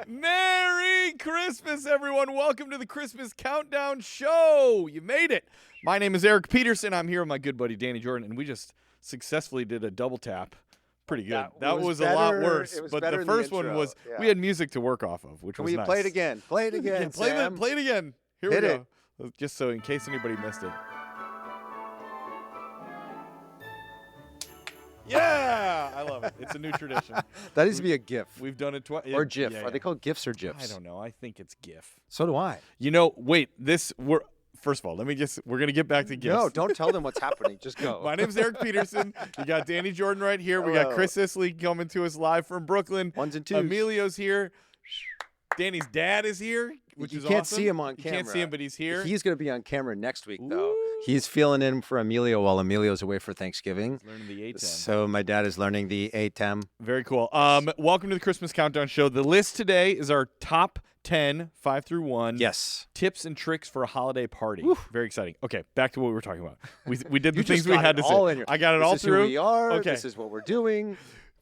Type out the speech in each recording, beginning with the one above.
Merry Christmas, everyone. Welcome to the Christmas Countdown Show. You made it. My name is Eric Petersen. I'm here with my good buddy, Danny Jordan, and we just successfully did a double tap. Pretty good. That was a lot worse. But the first one was, we had music to work off of, which was nice. Play it again. Play it again, Sam. Play it again. Here we go. Just so in case anybody missed it. Yeah, I love it. It's a new tradition. That needs to be a GIF. We've done it twice. Or GIF. Are they called GIFs or GIFs? I don't know. I think it's GIF. So do I. You know, wait. First of all, we're going to get back to GIFs. No, don't tell them what's happening. Just go. My name's Eric Petersen. You got Danny Jordan right here. Hello. We got Chris Isley coming to us live from Brooklyn. Ones and twos. Emilio's here. Danny's dad is here, which is awesome. You can't see him on camera. You can't see him, but he's here. He's going to be on camera next week, though. Ooh. He's filling in for Emilio while Emilio's away for Thanksgiving. He's learning the ATEM. So my dad is learning the ATEM. Very cool. Welcome to the Christmas Countdown Show. The list today is our top 10, 5 through 1. Yes. Tips and tricks for a holiday party. Woo. Very exciting. Okay, back to what we were talking about. We did the You things just we got had it to all say. in your- I got it This all is through. who we are. Okay. This is what we're doing.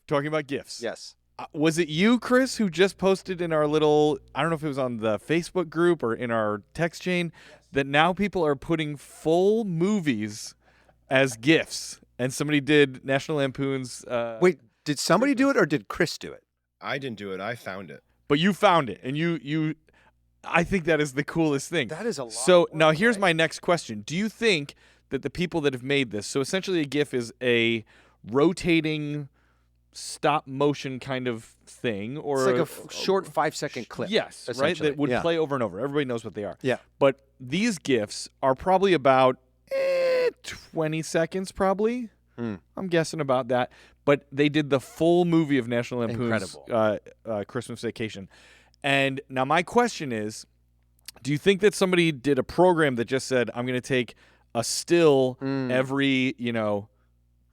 Talking about gifts. Yes. Was it you, Chris, who just posted in our little, I don't know if it was on the Facebook group or in our text chain, that now people are putting full movies as gifts? And somebody did National Lampoon's. Wait, did somebody do it or did Chris do it? I didn't do it. I found it. But you found it, and you I think that is the coolest thing. That is a lot. So now here's my next question. Do you think that the people that have made this, so essentially a GIF is a rotating stop motion kind of thing, or It's like a short 5-second clip. Yes, right? That would play over and over. Everybody knows what they are. Yeah. But these GIFs are probably about 20 seconds, probably. I'm guessing about that. But they did the full movie of National Lampoon's Christmas Vacation. And now my question is, do you think that somebody did a program that just said, I'm going to take a still every,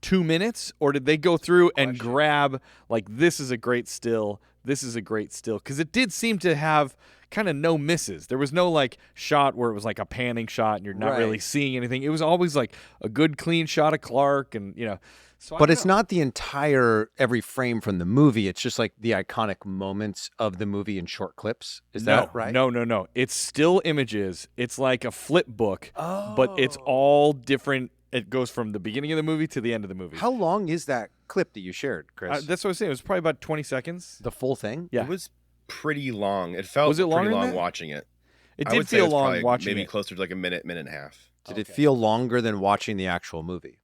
2 minutes? Or did they go through and grab, like, this is a great still, this is a great still? Because it did seem to have kind of no misses. There was no, like, shot where it was like a panning shot and you're not really seeing anything. It was always, like, a good, clean shot of Clark and, So but it's not the entire every frame from the movie. It's just like the iconic moments of the movie in short clips. Is that right? No. It's still images. It's like a flip book, but it's all different. It goes from the beginning of the movie to the end of the movie. How long is that clip that you shared, Chris? That's what I was saying. It was probably about 20 seconds. The full thing? Yeah. It was pretty long. It felt Was it longer pretty than long that? watching it. It I did would say feel it's long probably watching maybe it. closer to like a minute and a half. Did it feel longer than watching the actual movie?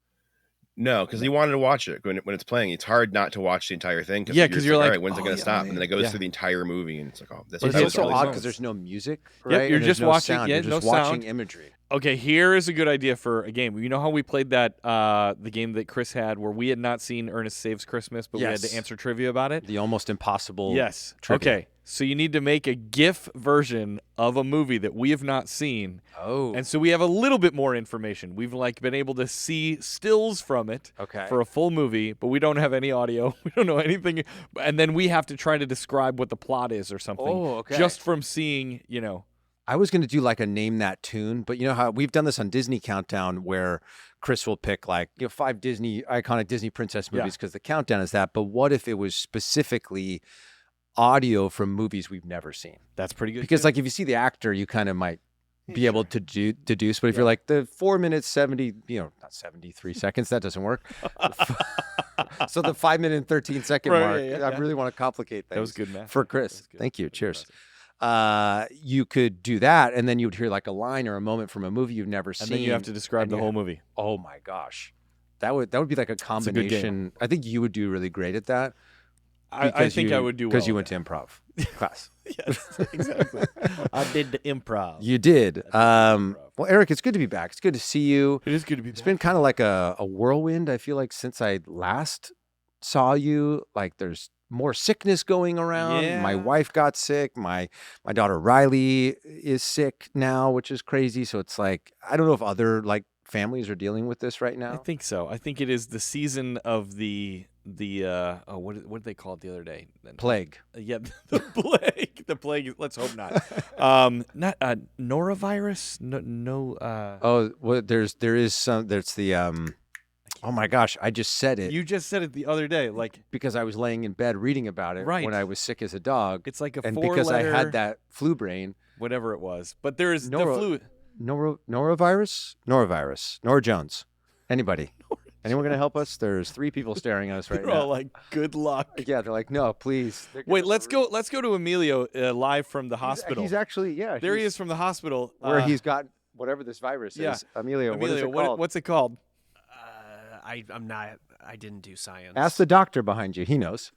No, because you wanted to watch it when it's playing. It's hard not to watch the entire thing. Yeah, 'cause you're like, all right, when's it going to stop? And then it goes Yeah. through the entire movie, and it's like, oh, this But is it's also really odd long. because there's no music, Yep, right? you're And just there's no watching- sound. yeah, You're just no watching sound. imagery. Okay, here is a good idea for a game. You know how we played that the game that Chris had where we had not seen Ernest Saves Christmas, but we had to Yes. answer trivia about it? The almost impossible. Yes. trivia. Okay, so you need to make a GIF version of a movie that we have not seen. Oh. And so we have a little bit more information. We've been able to see stills from it Okay. for a full movie, but we don't have any audio. We don't know anything. And then we have to try to describe what the plot is or something. Oh, okay. Just from seeing, I was going to do like a name that tune, but you know how we've done this on Disney Countdown where Chris will pick 5 iconic Disney princess movies because the countdown is that. But what if it was specifically audio from movies we've never seen? That's pretty good. Because too. if you see the actor, you kind of might be able to deduce. But if you're like the 4 minutes 70, not 73 seconds, that doesn't work. So the 5 minute and 13 second Right, mark, yeah. I really want to complicate things. That was good, man. For Chris. Thank you. Cheers. You could do that, and then you would hear like a line or a moment from a movie you've never seen. And then you have to describe the whole movie. Oh my gosh, that would be like a combination. I think you would do really great at that. I think I would do well. Because you went to improv class. Yes, exactly. I did the improv. You did. Well, Eric, it's good to be back. It's good to see you. It is good to be back. It's been kind of like a whirlwind. I feel like since I last saw you, like there's more sickness going around. Yeah. My wife got sick. My daughter Riley is sick now, which is crazy. So it's like, I don't know if other like families are dealing with this right now. I think so. I think it is the season of the what did they call it the other day? Plague. Yeah, the plague. The plague. Let's hope not. Not norovirus. No. Oh, well, there is some. There's the I Oh my gosh, I just said it. You just said it the other day, like because I was laying in bed reading about it when I was sick as a dog. It's like a and four-letter, because I had that flu brain, whatever it was. But there's the flu. Norovirus, Nora Jones. Anybody? Anyone going to help us? There's 3 people staring at us right They're now. all like, "Good luck." Yeah, they're like, "No, please." Wait, let's go to Emilio live from the hospital. He's actually there. He is from the hospital where he's got whatever this virus is. Emilio, what is it called? What's it called? I'm not. I didn't do science. Ask the doctor behind you. He knows.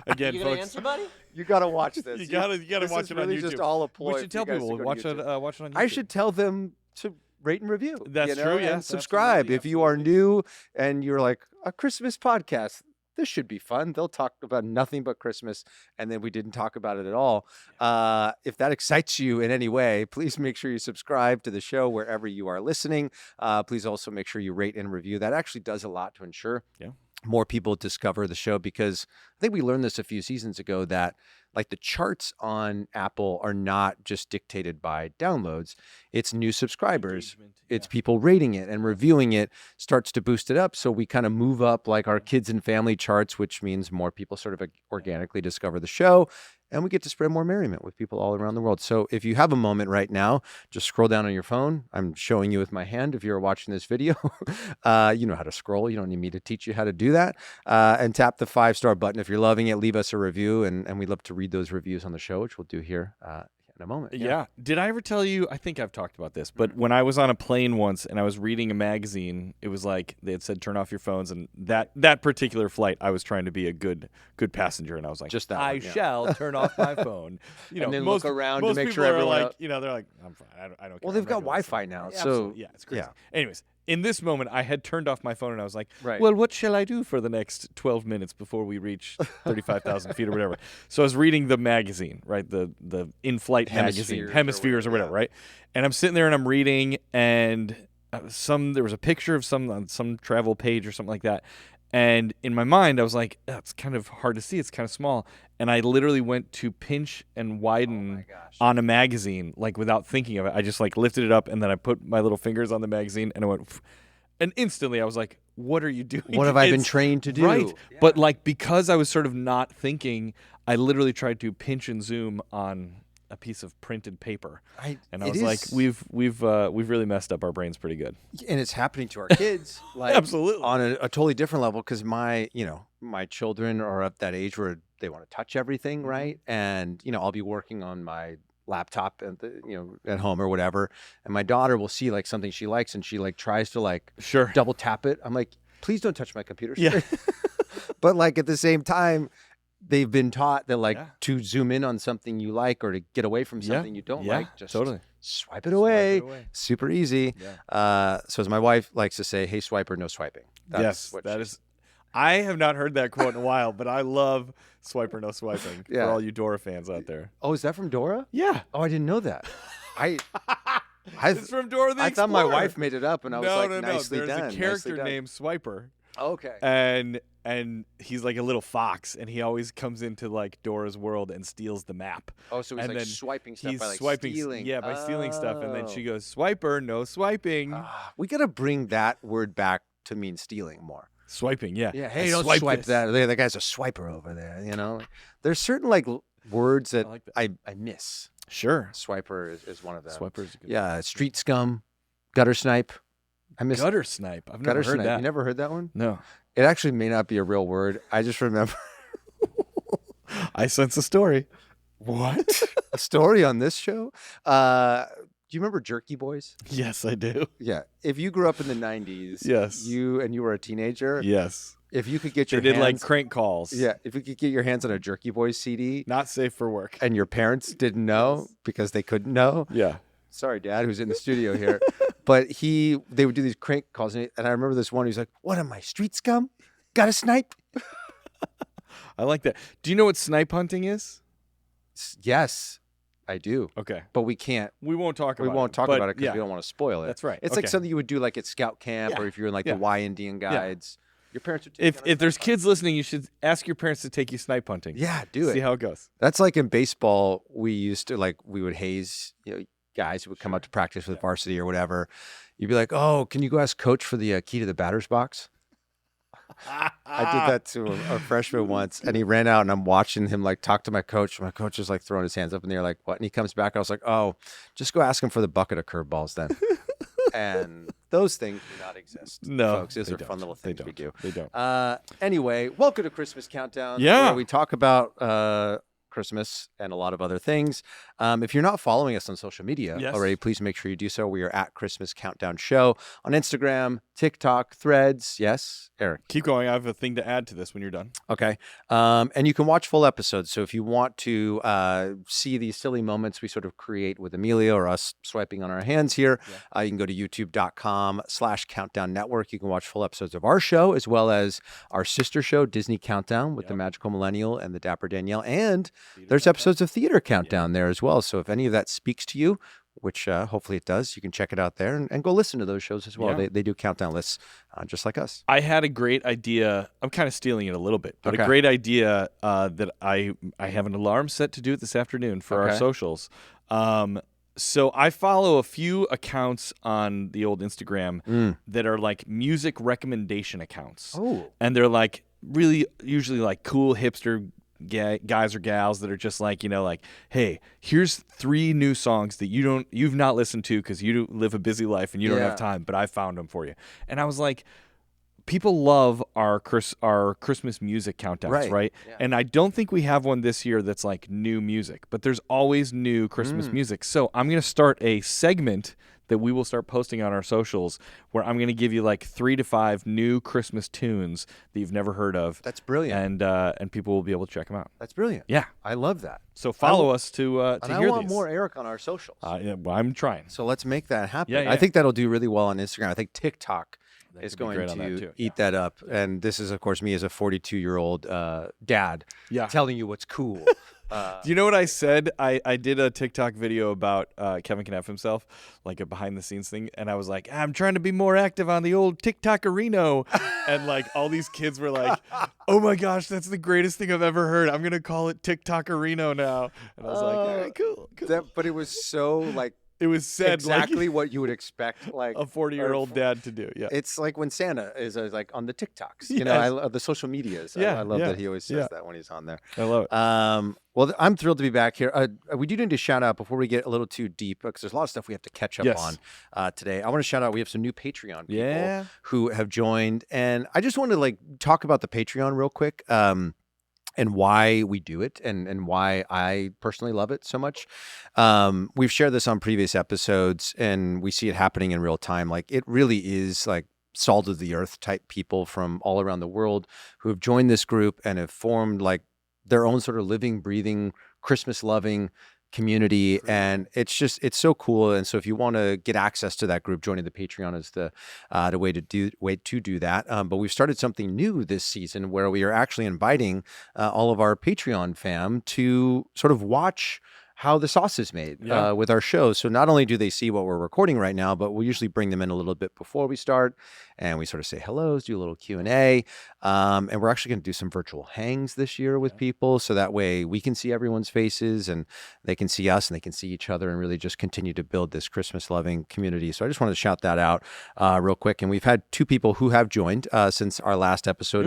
Again, you gonna folks, answer, buddy? You gotta watch this. You gotta watch it on really YouTube. Just all a ploy. We should tell people watch it on YouTube. I should tell them to rate and review. That's true. Yeah, and subscribe absolutely, if you are new and you're like a Christmas podcast. This should be fun. They'll talk about nothing but Christmas, and then we didn't talk about it at all. If that excites you in any way, please make sure you subscribe to the show wherever you are listening. Please also make sure you rate and review. That actually does a lot to ensure more people discover the show, because I think we learned this a few seasons ago that like the charts on Apple are not just dictated by downloads. It's new subscribers. It's people rating it and reviewing it starts to boost it up. So we kind of move up like our kids and family charts, which means more people sort of organically discover the show. And we get to spread more merriment with people all around the world. So if you have a moment right now, just scroll down on your phone. I'm showing you with my hand if you're watching this video. You know how to scroll. You don't need me to teach you how to do that. And tap the 5-star button. If you're loving it, leave us a review. And we'd love to read those reviews on the show, which we'll do here in a moment. Yeah. Did I ever tell you? I think I've talked about this, but when I was on a plane once and I was reading a magazine, it was like they had said turn off your phones, and that particular flight, I was trying to be a good passenger, and I was like, just that I shall turn off my phone. You know, and then look around to make sure everyone everyone like, they're like, I'm fine. I don't care. Well, they've got Wi-Fi now, so yeah, it's crazy. Anyways. In this moment, I had turned off my phone, and I was like, right. Well, what shall I do for the next 12 minutes before we reach 35,000 feet or whatever? So I was reading the magazine, right, the in-flight magazine, Hemispheres or whatever, right? And I'm sitting there, and I'm reading, and there was a picture of on some travel page or something like that. And in my mind, I was like, it's kind of hard to see. It's kind of small. And I literally went to pinch and widen on a magazine, like without thinking of it. I just like lifted it up, and then I put my little fingers on the magazine, and I went, and instantly I was like, what are you doing? What have I been trained to do? Right. Yeah. But like, because I was sort of not thinking, I literally tried to pinch and zoom on a piece of printed paper, and I was like, we've really messed up our brains pretty good, and it's happening to our kids, like absolutely on a totally different level. Because my children are at that age where they want to touch everything, right? And I'll be working on my laptop at home or whatever, and my daughter will see like something she likes, and she like tries to like double tap it. I'm like, please don't touch my computer screen. Yeah. But like at the same time, they've been taught that like to zoom in on something you like or to get away from something you don't like, just swipe it away. Super easy. Yeah. So as my wife likes to say, hey, swiper, no swiping. That's I have not heard that quote in a while, but I love swiper, no swiping for all you Dora fans out there. Oh, is that from Dora? Yeah. Oh, I didn't know that. It's from Dora the Explorer. I thought my wife made it up, and I was like, nicely done. There's a character named Swiper. Okay. And he's like a little fox, and he always comes into like Dora's world and steals the map. Oh, so he's like swiping stuff by like stealing. Yeah, by stealing stuff, and then she goes, "Swiper, no swiping." We gotta bring that word back to mean stealing more. Swiping, yeah. Yeah. Hey, don't swipe that. That guy's a swiper over there. There's certain like words that I miss. Sure. Swiper is one of them. Swiper is a good word. Street scum, gutter snipe. I miss gutter snipe. I've never heard that. You never heard that one? No. It actually may not be a real word. I just remember. I sense a story. What? A story on this show? Do you remember Jerky Boys? Yes, I do. Yeah. If you grew up in the 90s, yes. You were a teenager, yes. If you could get your hands... They did like crank calls. Yeah. If you could get your hands on a Jerky Boys CD. Not safe for work. And your parents didn't know because they couldn't know. Yeah. Sorry, Dad, who's in the studio here. But they would do these crank calls. And I remember this one, he's like, what am I, street scum? Got a snipe? I like that. Do you know what snipe hunting is? Yes, I do. Okay. But we can't. We won't talk about it. We won't talk about it because we don't want to spoil it. That's right. It's like something you would do like at scout camp or if you're in like the Y Indian guides. Your parents would take if there's kids listening, you should ask your parents to take you snipe hunting. Yeah, do it. See how it goes. That's like in baseball, we used to we would haze, guys who would come out to practice with varsity or whatever. You'd be like, "Oh, can you go ask coach for the key to the batter's box?" I did that to a freshman once, and he ran out, and I'm watching him like talk to my coach. My coach is like throwing his hands up in the air, like, "What?" And he comes back. I was like, "Oh, just go ask him for the bucket of curveballs then." And those things do not exist. No, folks, those are fun little things we do. They don't. Anyway, welcome to Christmas Countdown. Yeah, where we talk about Christmas and a lot of other things. If you're not following us on social media already, please make sure you do so. We are at Christmas Countdown Show on Instagram, TikTok, Threads. Yes, Eric. Keep going. I have a thing to add to this when you're done. Okay. And you can watch full episodes. So if you want to see these silly moments we sort of create with Amelia or us swiping on our hands here, you can go to youtube.com/Countdown Network. You can watch full episodes of our show as well as our sister show, Disney Countdown, with the Magical Millennial and the Dapper Danielle. And there's episodes of Theater Countdown there as well. So if any of that speaks to you, which hopefully it does, you can check it out there and go listen to those shows as well. They do countdown lists just like us. I had a great idea. I'm kind of stealing it a little bit, but a great idea that I have an alarm set to do it this afternoon for our socials. So I follow a few accounts on the old Instagram that are like music recommendation accounts. Oh. And they're like really usually like cool hipster guys or gals that are just like, like, hey, here's 3 new songs that you've not listened to because you live a busy life and you don't have time, but I found them for you. And I was like, people love our Christmas music countdowns, right? Yeah. And I don't think we have one this year that's like new music, but there's always new Christmas music. So I'm going to start a segment that we will start posting on our socials where I'm going to give you like 3 to 5 new Christmas tunes that you've never heard of. That's brilliant. And people will be able to check them out. That's brilliant. Yeah. I love that. So follow us to hear these. I want more Eric on our socials. Well, I'm trying. So let's make that happen. Yeah. I think that'll do really well on Instagram. I think TikTok is going to eat that up. And this is, of course, me as a 42-year-old dad telling you what's cool. Do you know what I said? I did a TikTok video about Kevin Can F himself, like a behind the scenes thing, and I was like, I'm trying to be more active on the old TikTokerino, and like all these kids were like, oh my gosh, that's the greatest thing I've ever heard. I'm gonna call it TikTokerino now, and I was like, all right, cool. But it was so like. It was said exactly like what you would expect, like a 40-year-old dad to do. Yeah, it's like when Santa is like on the TikToks. You know, I love the social medias. I love that he always says that when he's on there. I love it. Well, I'm thrilled to be back here. We do need to shout out before we get a little too deep because there's a lot of stuff we have to catch up on today. I want to shout out. We have some new Patreon people who have joined, and I just want to like talk about the Patreon real quick. And why we do it and why I personally love it so much. We've shared this on previous episodes and we see it happening in real time. Like it really is like salt of the earth type people from all around the world who have joined this group and have formed like their own sort of living, breathing, Christmas loving community. And it's so cool. And so if you want to get access to that group, joining the Patreon is the way to do that. But we've started something new this season where we are actually inviting all of our Patreon fam to sort of watch how the sauce is made with our shows. So not only do they see what we're recording right now, but we'll usually bring them in a little bit before we start and we sort of say hellos, do a little Q&A. And we're actually going to do some virtual hangs this year with people. So that way we can see everyone's faces and they can see us and they can see each other and really just continue to build this Christmas loving community. So I just wanted to shout that out real quick. And we've had 2 people who have joined since our last episode.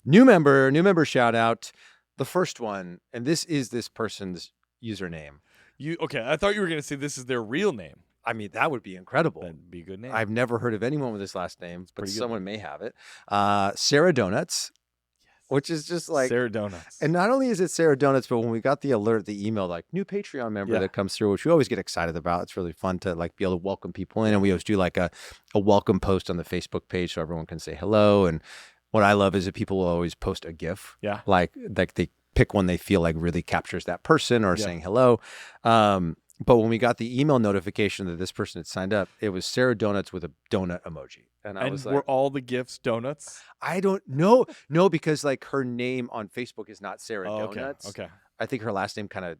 New member shout out. The first one, and this is this person's username. Okay, I thought you were going to say this is their real name. I mean, that would be incredible. That'd be a good name. I've never heard of anyone with this last name, but someone may have it. Sarah Donuts, which is just like... Sarah Donuts. And not only is it Sarah Donuts, but when we got the alert, the email, like new Patreon member that comes through, which we always get excited about. It's really fun to like be able to welcome people in. And we always do like a welcome post on the Facebook page so everyone can say hello. And what I love is that people will always post a GIF. Yeah. Like they pick one they feel like really captures that person or saying hello. But when we got the email notification that this person had signed up, it was Sarah Donuts with a donut emoji. And I was like, were all the gifts donuts? I don't know. No, because like her name on Facebook is not Sarah Donuts. Okay. I think her last name kind of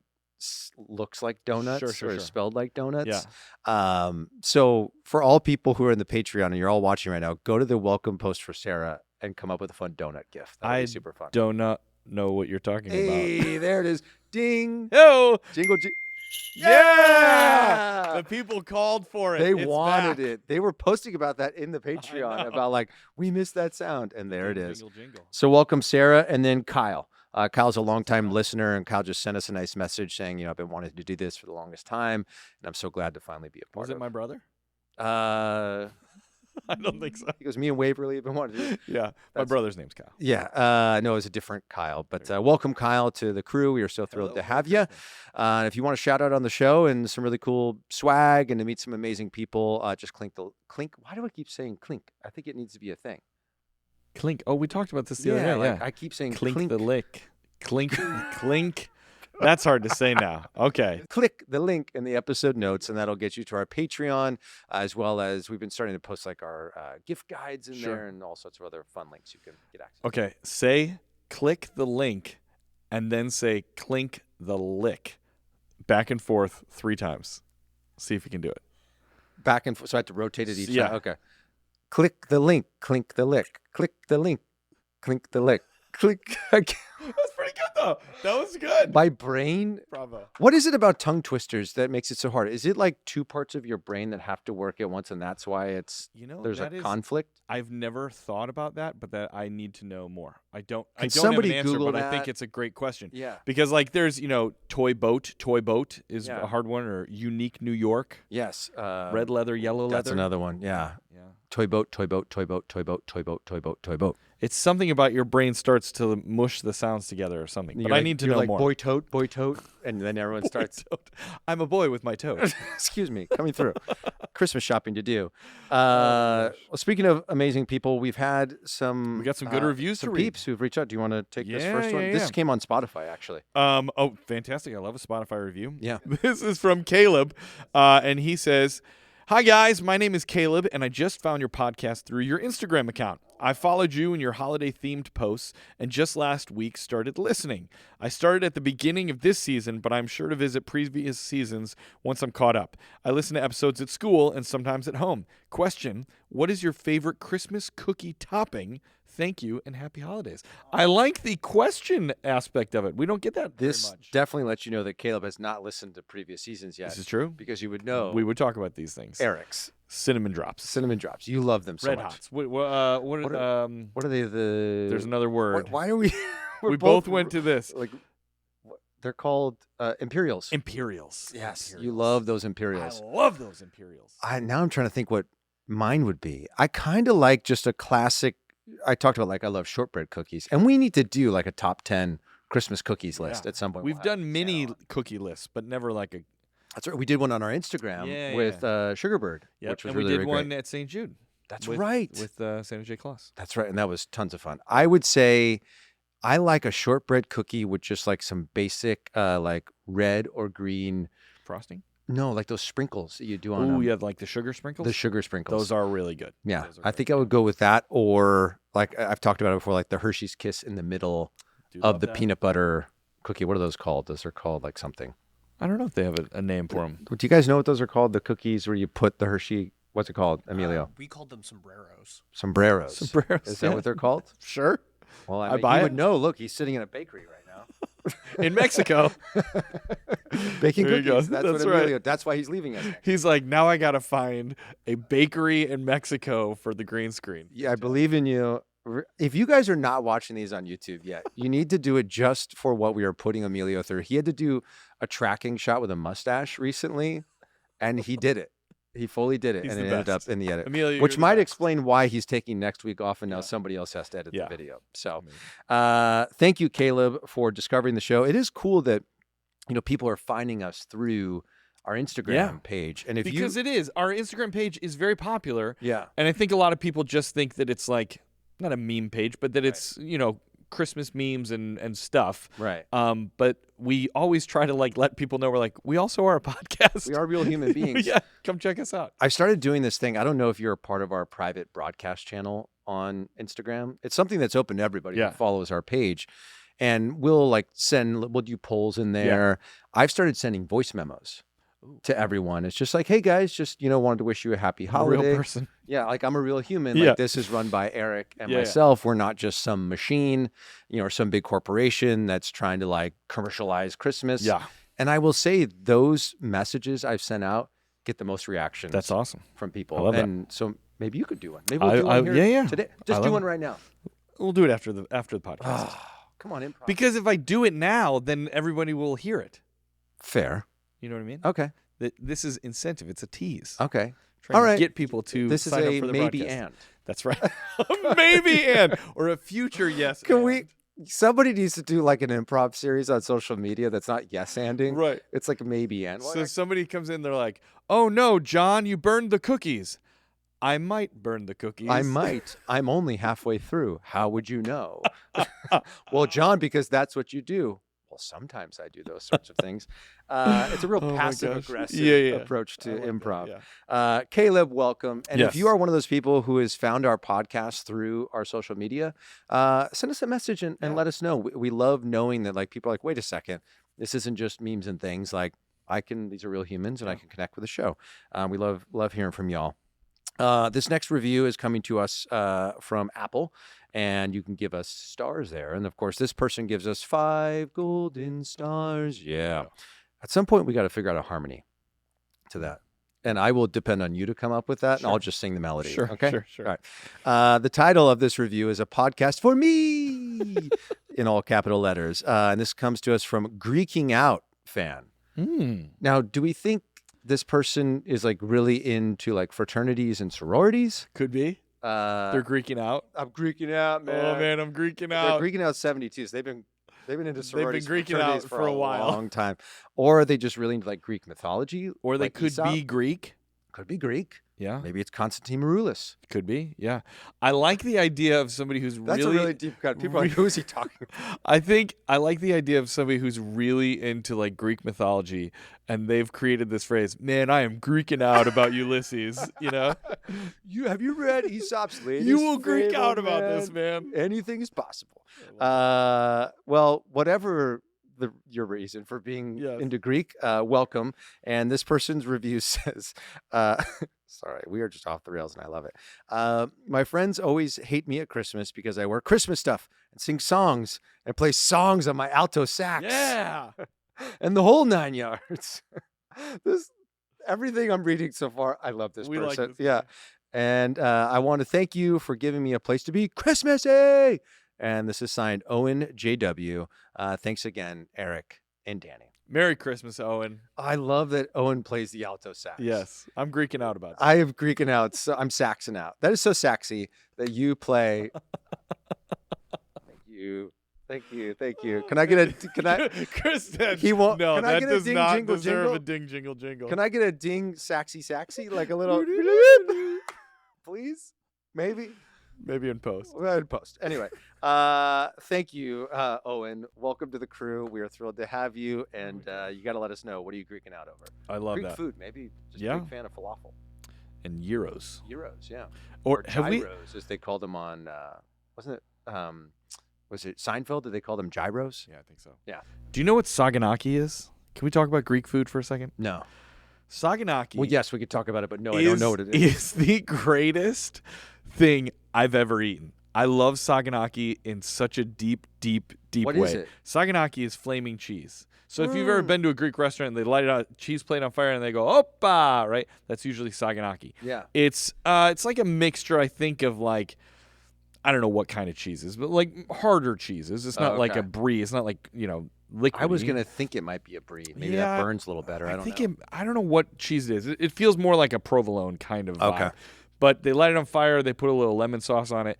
looks like donuts or is spelled like donuts. Yeah. So for all people who are in the Patreon and you're all watching right now, go to the welcome post for Sarah and come up with a fun donut gift. That would be super fun. Donut. Know what you're talking about. Hey, there it is. Ding. Oh, Jingle. Yeah! The people called for it. They It's wanted back. it. They were posting about that in the Patreon about like, we missed that sound. And there it is. Jingle, jingle. So welcome, Sarah. And then Kyle. Kyle's a longtime listener, and Kyle just sent us a nice message saying, I've been wanting to do this for the longest time, and I'm so glad to finally be a part of it. Was it my brother? I don't think so. He goes, me and Waverly have been wanting to do it. Yeah, my brother's name's Kyle. Yeah, no, it's a different Kyle. But welcome, Kyle, to the crew. We are so thrilled to have you. And if you want to shout out on the show and some really cool swag and to meet some amazing people, just clink. Why do I keep saying clink? I think it needs to be a thing. Clink. Oh, we talked about this the other day. Like, I keep saying clink the lick. Clink, clink. That's hard to say now. Okay. Click the link in the episode notes, and that'll get you to our Patreon, as well as we've been starting to post like our gift guides in there and all sorts of other fun links you can get access to. Okay. Say click the link and then say clink the lick. Back and forth 3 times. See if you can do it. Back and forth. So I have to rotate it each Yeah. time. Okay. Click the link. Clink the lick. Click the link. Clink the lick. Click. That's pretty good, though. That was good. My brain. Bravo. What is it about tongue twisters that makes it so hard? Is it like 2 parts of your brain that have to work at once, and that's why there's a conflict? I've never thought about that, but that I need to know more. I don't have somebody an answer, Google but I think that? it's a great question. Yeah. Because like there's, toy boat. Toy boat is a hard one, or unique New York. Yes. Red leather, yellow leather. That's another one. Yeah. Yeah. Toy boat, toy boat, toy boat, toy boat, toy boat, toy boat, toy boat. It's something about your brain starts to mush the sounds together or something. But I need to know like, more. Boy tote, and then everyone starts. I'm a boy with my toad. Excuse me, coming through. Christmas shopping to do. Well, speaking of amazing people, we've had some. We got some good reviews some to read. peeps who've reached out. Do you want to take this first one? Yeah. This came on Spotify, actually. Oh, fantastic. I love a Spotify review. Yeah. This is from Caleb, and he says, "Hi, guys. My name is Caleb, and I just found your podcast through your Instagram account. I followed you in your holiday-themed posts, and just last week started listening. I started at the beginning of this season, but I'm sure to visit previous seasons once I'm caught up. I listen to episodes at school and sometimes at home. Question, what is your favorite Christmas cookie topping? Thank you, and happy holidays." I like the question aspect of it. We don't get that very This much. definitely lets you know that Caleb has not listened to previous seasons yet. This is true. Because you would know. We would talk about these things. Eric's Cinnamon drops. cinnamon drops. You love them so Red much. Hots. What What are they? there's another word. Why are we? We both went to this. Like, they're called Imperials. Imperials. Yes, Imperials. you love those Imperials. I love those Imperials. Now I'm trying to think what mine would be. I kind of like just a classic. I talked about like I love shortbread cookies, and we need to do like a top 10 Christmas cookies list at some point. We've done mini cookie lists, but never like a. That's right. We did one on our Instagram with Sugarbird, which was and really, we did really one great. at St. Jude. That's with, right. With Santa J. Claus. That's right, and that was tons of fun. I would say I like a shortbread cookie with just like some basic like red or green frosting. No, like those sprinkles that you do on. Oh, yeah, like the sugar sprinkles. The sugar sprinkles. Those are really good. Yeah, I think I would go with that, or like I've talked about it before, like the Hershey's Kiss in the middle of the peanut butter cookie. What are those called? Those are called like something. I don't know if they have a name for them. Do you guys know what those are called? The cookies where you put the Hershey. What's it called, Emilio? We called them sombreros. Sombreros. Sombreros. Is that what they're called? Sure. Well, I buy you it. would know. Look, he's sitting in a bakery right now. In Mexico. Baking There you go. cookies. That's That's what Emilio. right. That's why he's leaving us. He's like, now I got to find a bakery in Mexico for the green screen. Yeah, I believe in you. If you guys are not watching these on YouTube yet, you need to do it just for what we are putting Emilio through. He had to do a tracking shot with a mustache recently, and he did it. He fully did it, He's and the it ended up best. in the edit, Emilio, which you're the might best. explain why he's taking next week off, and now somebody else has to edit the Yeah. video. So, thank you, Caleb, for discovering the show. It is cool that people are finding us through our Instagram page, and because it is, our Instagram page is very popular. Yeah. And I think a lot of people just think that it's like not a meme page, but that it's Christmas memes and stuff. Right. But we always try to like let people know we also are a podcast. We are real human beings. Yeah, come check us out. I started doing this thing. I don't know if you're a part of our private broadcast channel on Instagram. It's something that's open to everybody who follows our page. And we'll do polls in there. I've started sending voice memos to everyone. It's just like, hey guys, just, wanted to wish you a happy holiday. A real person. Yeah, like I'm a real human. Yeah. Like this is run by Eric and myself. We're not just some machine, or some big corporation that's trying to like commercialize Christmas. Yeah. And I will say those messages I've sent out get the most reactions. That's awesome from people. I love and that. So maybe you could do one. Maybe we'll do one here today. Just do one right now. We'll do it after the podcast. Come on, improv. Because if I do it now, then everybody will hear it. Fair. You know what I mean? Okay. This is incentive. It's a tease. Okay. All right. Get people to this sign is up a for the maybe broadcast. and. That's right. Maybe and or a future yes. Can and. we? Somebody needs to do like an improv series on social media that's not yes-anding. Right. It's like maybe and. So somebody comes in, they're like, "Oh no, John, you burned the cookies." I might burn the cookies. I might. I'm only halfway through. How would you know? Well, John, because that's what you do. Well, sometimes I do those sorts of things. It's a real passive-aggressive approach to improv. Caleb, welcome. And if you are one of those people who has found our podcast through our social media, send us a message and let us know. We love knowing that like people are like, wait a second, this isn't just memes and things. Like these are real humans and I can connect with the show. We love hearing from y'all. This next review is coming to us from Apple, and you can give us stars there. And of course, this person gives us 5 golden stars. Yeah. At some point, we got to figure out a harmony to that. And I will depend on you to come up with that, and I'll just sing the melody. Sure. Okay. Sure. All right. The title of this review is A Podcast for Me in all capital letters. And this comes to us from Greeking Out fan. Now, do we think this person is like really into like fraternities and sororities? Could be. They're Greeking out. I'm Greeking out, man. Oh man, I'm Greeking out. They're Greeking out 72. So they've been into sororities. They've been Greeking out for a while, long time. Or are they just really into like Greek mythology? Or they like could Aesop? be Greek. Could be Greek. Yeah. Maybe it's Constantine Maroulis. Could be. Yeah. I like the idea of somebody who's That's a really deep cut. People are like, who is he talking about? I like the idea of somebody who's really into like Greek mythology, and they've created this phrase, "Man, I am Greeking out about Ulysses." You know, have you read Aesop's latest? You will Greek fable, out about man? this, man. Anything is possible. Well, whatever your reason for being into Greek, welcome. And this person's review says, sorry, we are just off the rails and I love it. My friends always hate me at Christmas because I wear Christmas stuff and sing songs and play songs on my alto sax. Yeah. And the whole 9 yards. Everything I'm reading so far, I love this person. Like this yeah. And I want to thank you for giving me a place to be Christmassy. And this is signed Owen JW. Thanks again, Eric and Danny. Merry Christmas, Owen. I love that Owen plays the alto sax. Yes, I'm Greeking out about that. I am Greeking out. So I'm saxing out. That is so sexy that you play. Thank you. Can I get a? Can I? Chris, he won't. No, can that I get does a ding, not jingle, deserve jingle? a ding jingle jingle. Can I get a ding saxy like a little? Please, maybe in post. In post. Anyway, thank you, Owen. Welcome to the crew. We are thrilled to have you, and you got to let us know, what are you Greeking out over? I love Greek that. food, maybe. Just a big fan of falafel and gyros. Yeah. Or have gyros, as they called them on. Wasn't it? Was it Seinfeld? Did they call them gyros? Yeah, I think so. Yeah. Do you know what saganaki is? Can we talk about Greek food for a second? No. Saganaki. Well, yes, we could talk about it, but no, I don't know what it is. It's the greatest thing I've ever eaten. I love saganaki in such a deep way. What is it? Saganaki is flaming cheese. So if you've ever been to a Greek restaurant and they light a cheese plate on fire and they go, "Oppa," right? That's usually saganaki. Yeah. It's like a mixture, I think, of like, I don't know what kind of cheeses, but like harder cheeses. It's not like a brie. It's not like, liquid. I was gonna think it might be a brie. Maybe that burns a little better. I don't know. I don't know what cheese it is. It feels more like a provolone kind of vibe. Okay. But they light it on fire. They put a little lemon sauce on it.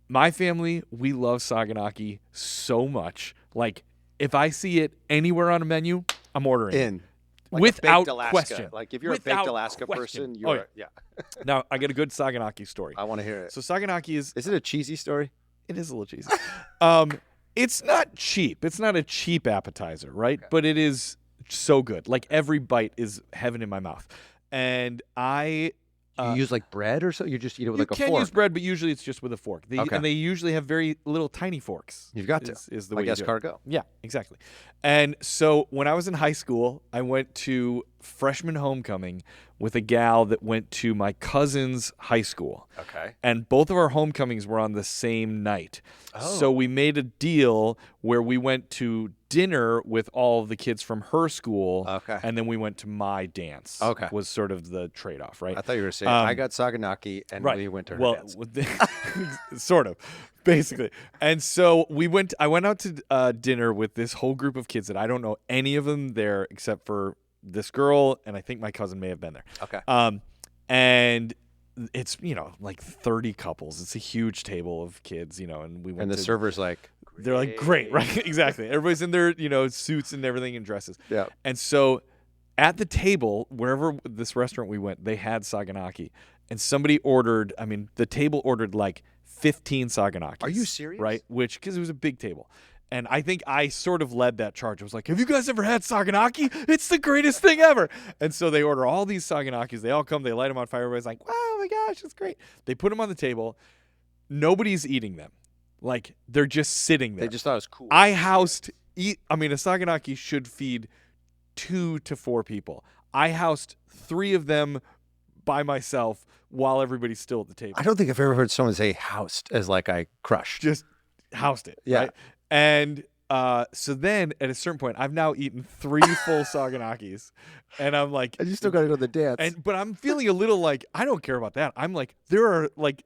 My family, we love saganaki so much. Like, if I see it anywhere on a menu, I'm ordering it. Like without Alaska. question. Like if you're a baked Alaska person, you're yeah. Now I get a good saganaki story. I want to hear it. So saganaki is it a cheesy story? It is a little cheesy. It's not cheap. It's not a cheap appetizer, right? Okay. But it is so good. Like every bite is heaven in my mouth. And you use like bread or so? You just eat it with like a fork? You can use bread, but usually it's just with a fork. And they usually have very little tiny forks. You've got to. Is the way you do it. Escargot. Yeah, exactly. And so when I was in high school, I went to freshman homecoming with a gal that went to my cousin's high school. Okay. And both of our homecomings were on the same night. Oh. So we made a deal where we went to dinner with all of the kids from her school. Okay. And then we went to my dance. Okay. Was sort of the trade-off, right? I thought you were saying I got Saganaki and right. we went to her well, dance. Sort of, basically. And so I went out to dinner with this whole group of kids that I don't know any of them there except for this girl, and I think my cousin may have been there. Okay. And it's, like 30 couples. It's a huge table of kids, and we went and the server's like, they're like, great, right? Exactly. Everybody's in their, suits and everything and dresses. Yeah. And so at the table, wherever this restaurant we went, they had Saganaki. And somebody ordered, the table ordered like 15 Saganakis. Are you serious? Right? Because it was a big table. And I think I sort of led that charge. I was like, have you guys ever had Saganaki? It's the greatest thing ever. And so they order all these Saganakis. They all come. They light them on fire. Everybody's like, wow, oh my gosh, it's great. They put them on the table. Nobody's eating them. Like, they're just sitting there. They just thought it was cool. A Saganaki should feed 2 to 4 people. I housed 3 of them by myself while everybody's still at the table. I don't think I've ever heard someone say housed as like I crushed. Just housed it. Yeah. Right? And so then at a certain point, I've now eaten 3 full Saganakis. And I'm like, and you still got to go to the dance. But I'm feeling a little like, I don't care about that. I'm like, there are like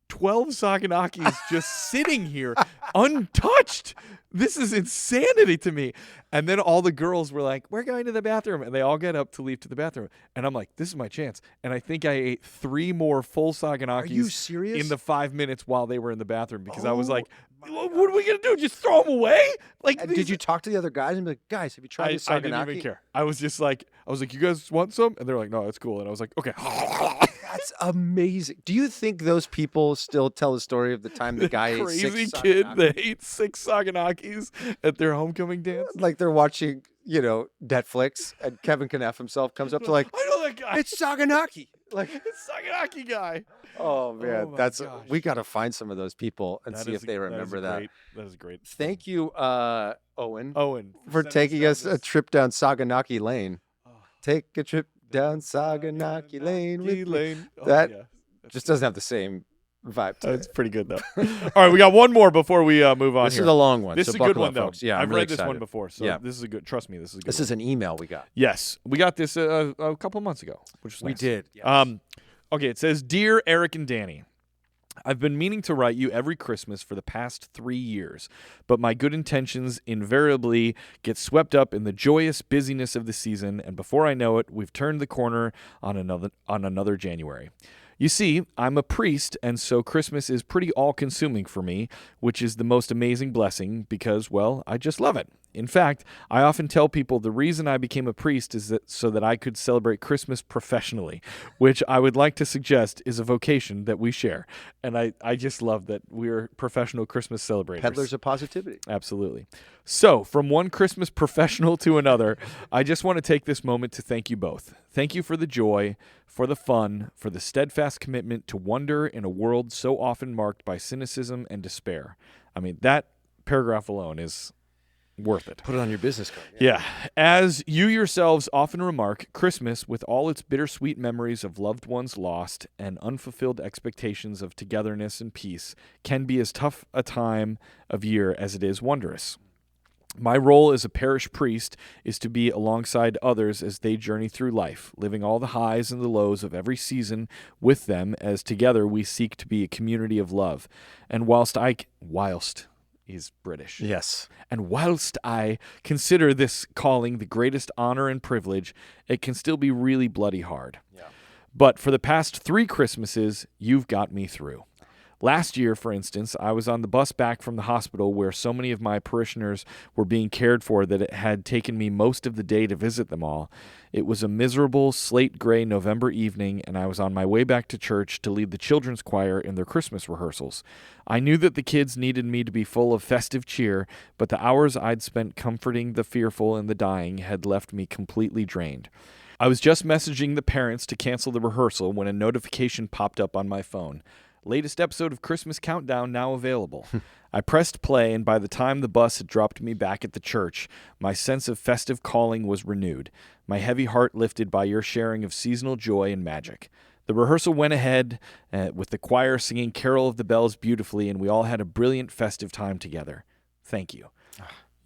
12 Saganakis just sitting here untouched. This is insanity to me. And then all the girls were like, we're going to the bathroom. And they all get up to leave to the bathroom. And I'm like, this is my chance. And I think I ate 3 more full Saganakis. Are you serious? In the 5 minutes while they were in the bathroom, because I was like, what are we going to do? Just throw them away? Like, did you talk to the other guys and be like, guys, have you tried this Saganaki? I didn't even care. I was like, you guys want some? And they're like, no, it's cool. And I was like, okay. That's amazing. Do you think those people still tell the story of the time the guy ate 6 crazy kid Saganakis? that ate 6 Saganakis at their homecoming dance? Like they're watching, Netflix, and Kevin Knapp himself comes up to like, I know that guy. it's Saganaki. Like, It's Saganaki guy. oh man, my that's gosh. we got to find some of those people and see if they remember that. That is great. Thank you, Owen, for sending taking us a this. trip down Saganaki Lane. Oh. Take a trip down Saganaki Lane. with me. Lane. That yeah. Just doesn't have the same vibe to That's it. pretty good though. All right, we got one more before we move on. This here. is a long one. This so is a good buckle one up, though. folks. Yeah, I've I'm really read this one excited. before, so Yeah. this is a good. Trust me, this is a good. This one. is an email we got. Yes, we got this a couple months ago, which was We nice. did. Yes. Okay, it says, Dear Eric and Danny, I've been meaning to write you every Christmas for the past 3 years, but my good intentions invariably get swept up in the joyous busyness of the season, and before I know it, we've turned the corner on another January. You see, I'm a priest, and so Christmas is pretty all-consuming for me, which is the most amazing blessing because, well, I just love it. In fact, I often tell people the reason I became a priest is so that I could celebrate Christmas professionally, which I would like to suggest is a vocation that we share. And I just love that we're professional Christmas celebrators. Peddlers of positivity. Absolutely. So, from one Christmas professional to another, I just want to take this moment to thank you both. Thank you for the joy, for the fun, for the steadfast commitment to wonder in a world so often marked by cynicism and despair. I mean, that paragraph alone is worth it. Put it on your business card. Yeah. As you yourselves often remark, Christmas, with all its bittersweet memories of loved ones lost and unfulfilled expectations of togetherness and peace, can be as tough a time of year as it is wondrous. My role as a parish priest is to be alongside others as they journey through life, living all the highs and the lows of every season with them, as together we seek to be a community of love. And whilst he's British. Yes. And whilst I consider this calling the greatest honor and privilege, it can still be really bloody hard. Yeah. But for the past 3 Christmases, you've got me through. Last year, for instance, I was on the bus back from the hospital where so many of my parishioners were being cared for that it had taken me most of the day to visit them all. It was a miserable, slate-gray November evening, and I was on my way back to church to lead the children's choir in their Christmas rehearsals. I knew that the kids needed me to be full of festive cheer, but the hours I'd spent comforting the fearful and the dying had left me completely drained. I was just messaging the parents to cancel the rehearsal when a notification popped up on my phone. Latest episode of Christmas Countdown now available. I pressed play, and by the time the bus had dropped me back at the church, my sense of festive calling was renewed, my heavy heart lifted by your sharing of seasonal joy and magic. The rehearsal went ahead, with the choir singing Carol of the Bells beautifully, and we all had a brilliant festive time together. Thank you.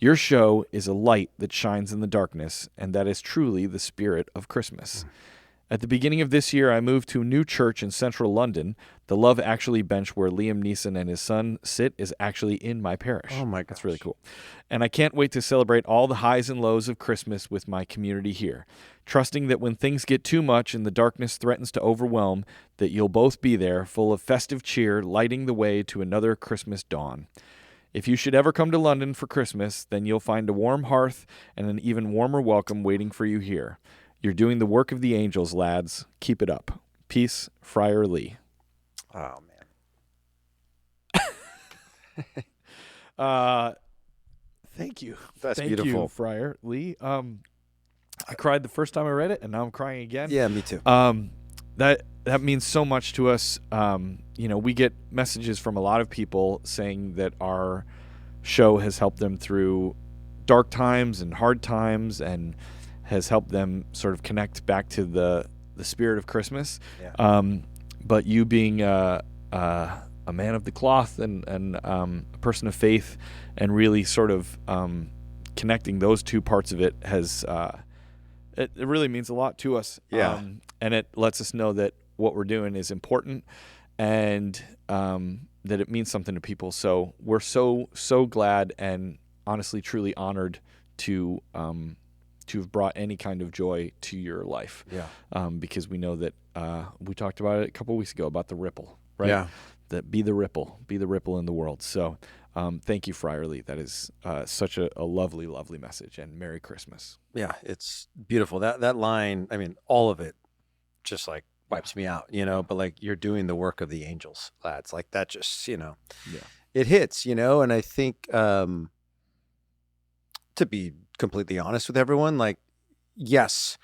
Your show is a light that shines in the darkness, and that is truly the spirit of Christmas. At the beginning of this year, I moved to a new church in central London. The Love Actually bench where Liam Neeson and his son sit is actually in my parish. Oh my gosh. That's really cool. And I can't wait to celebrate all the highs and lows of Christmas with my community here, trusting that when things get too much and the darkness threatens to overwhelm, that you'll both be there, full of festive cheer, lighting the way to another Christmas dawn. If you should ever come to London for Christmas, then you'll find a warm hearth and an even warmer welcome waiting for you here. You're doing the work of the angels, lads. Keep it up. Peace, Friar Lee. Oh, man. Thank you. That's Thank beautiful. You, Friar Lee. I cried the first time I read it, and now I'm crying again. Yeah, me too. That means so much to us. We get messages from a lot of people saying that our show has helped them through dark times and hard times and has helped them sort of connect back to the spirit of Christmas. Yeah. But you being a man of the cloth and a person of faith and really sort of connecting those two parts of it has it really means a lot to us. Yeah. And it lets us know that what we're doing is important and that it means something to people. So we're so glad and honestly truly honored to have brought any kind of joy to your life. Yeah. Because we know that we talked about it a couple of weeks ago about the ripple, right? Yeah. That be the ripple in the world. So thank you, Friar Lee. That is such a lovely, lovely message, and Merry Christmas. Yeah, it's beautiful. That line, I mean, all of it just like wipes me out, but like you're doing the work of the angels, lads. Like that just, it hits, and I think to be completely honest with everyone, like, yes,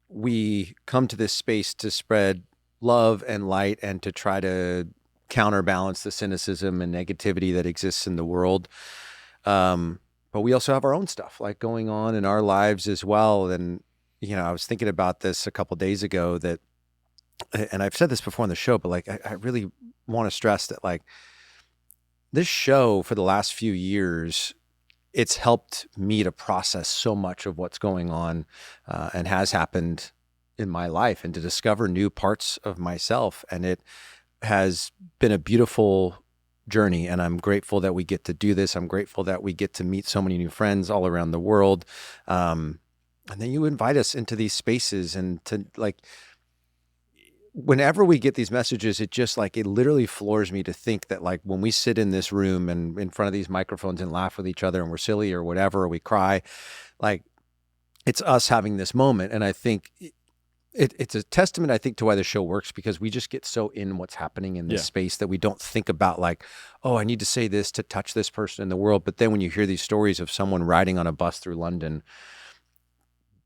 we come to this space to spread love and light and to try to counterbalance the cynicism and negativity that exists in the world. But we also have our own stuff like going on in our lives as well. And, I was thinking about this a couple of days ago and I've said this before on the show, but like, I really want to stress that like this show for the last few years, it's helped me to process so much of what's going on and has happened in my life and to discover new parts of myself. And it has been a beautiful journey. And I'm grateful that we get to do this. I'm grateful that we get to meet so many new friends all around the world. And then you invite us into these spaces and to like, whenever we get these messages, it just like, it literally floors me to think that like when we sit in this room and in front of these microphones and laugh with each other and we're silly or whatever, or we cry, like it's us having this moment. And I think it's a testament, I think, to why the show works, because we just get so in what's happening in this space that we don't think about like, oh, I need to say this to touch this person in the world. But then when you hear these stories of someone riding on a bus through London,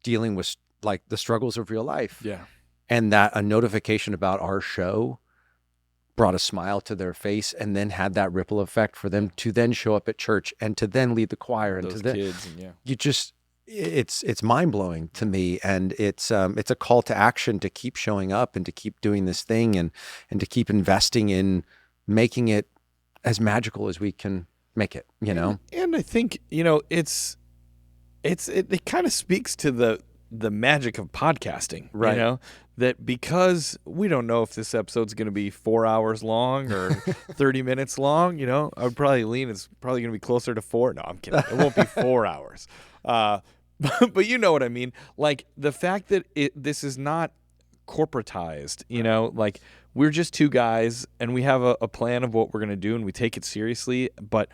dealing with like the struggles of real life. Yeah. And that a notification about our show brought a smile to their face and then had that ripple effect for them to then show up at church and to then lead the choir and those to then kids and you just it's mind-blowing to me. And it's a call to action to keep showing up and to keep doing this thing and to keep investing in making it as magical as we can make it, And I think, it kind of speaks to the magic of podcasting, right? That because we don't know if this episode's going to be 4 hours long or 30 minutes long, I would probably lean it's probably going to be closer to 4. No, I'm kidding. It won't be 4 hours. But you know what I mean? Like the fact that this is not corporatized, like we're just two guys and we have a plan of what we're going to do and we take it seriously, but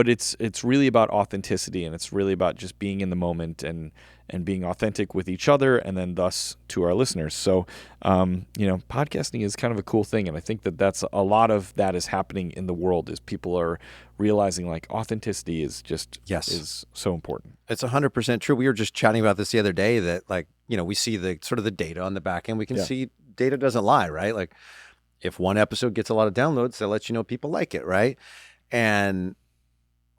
it's really about authenticity, and it's really about just being in the moment and being authentic with each other and then thus to our listeners. So, podcasting is kind of a cool thing. And I think that's a lot of that is happening in the world is people are realizing like authenticity is just is so important. It's 100% true. We were just chatting about this the other day that like, we see the sort of the data on the back end. We can see data doesn't lie, right? Like if one episode gets a lot of downloads, that lets you know people like it, right? And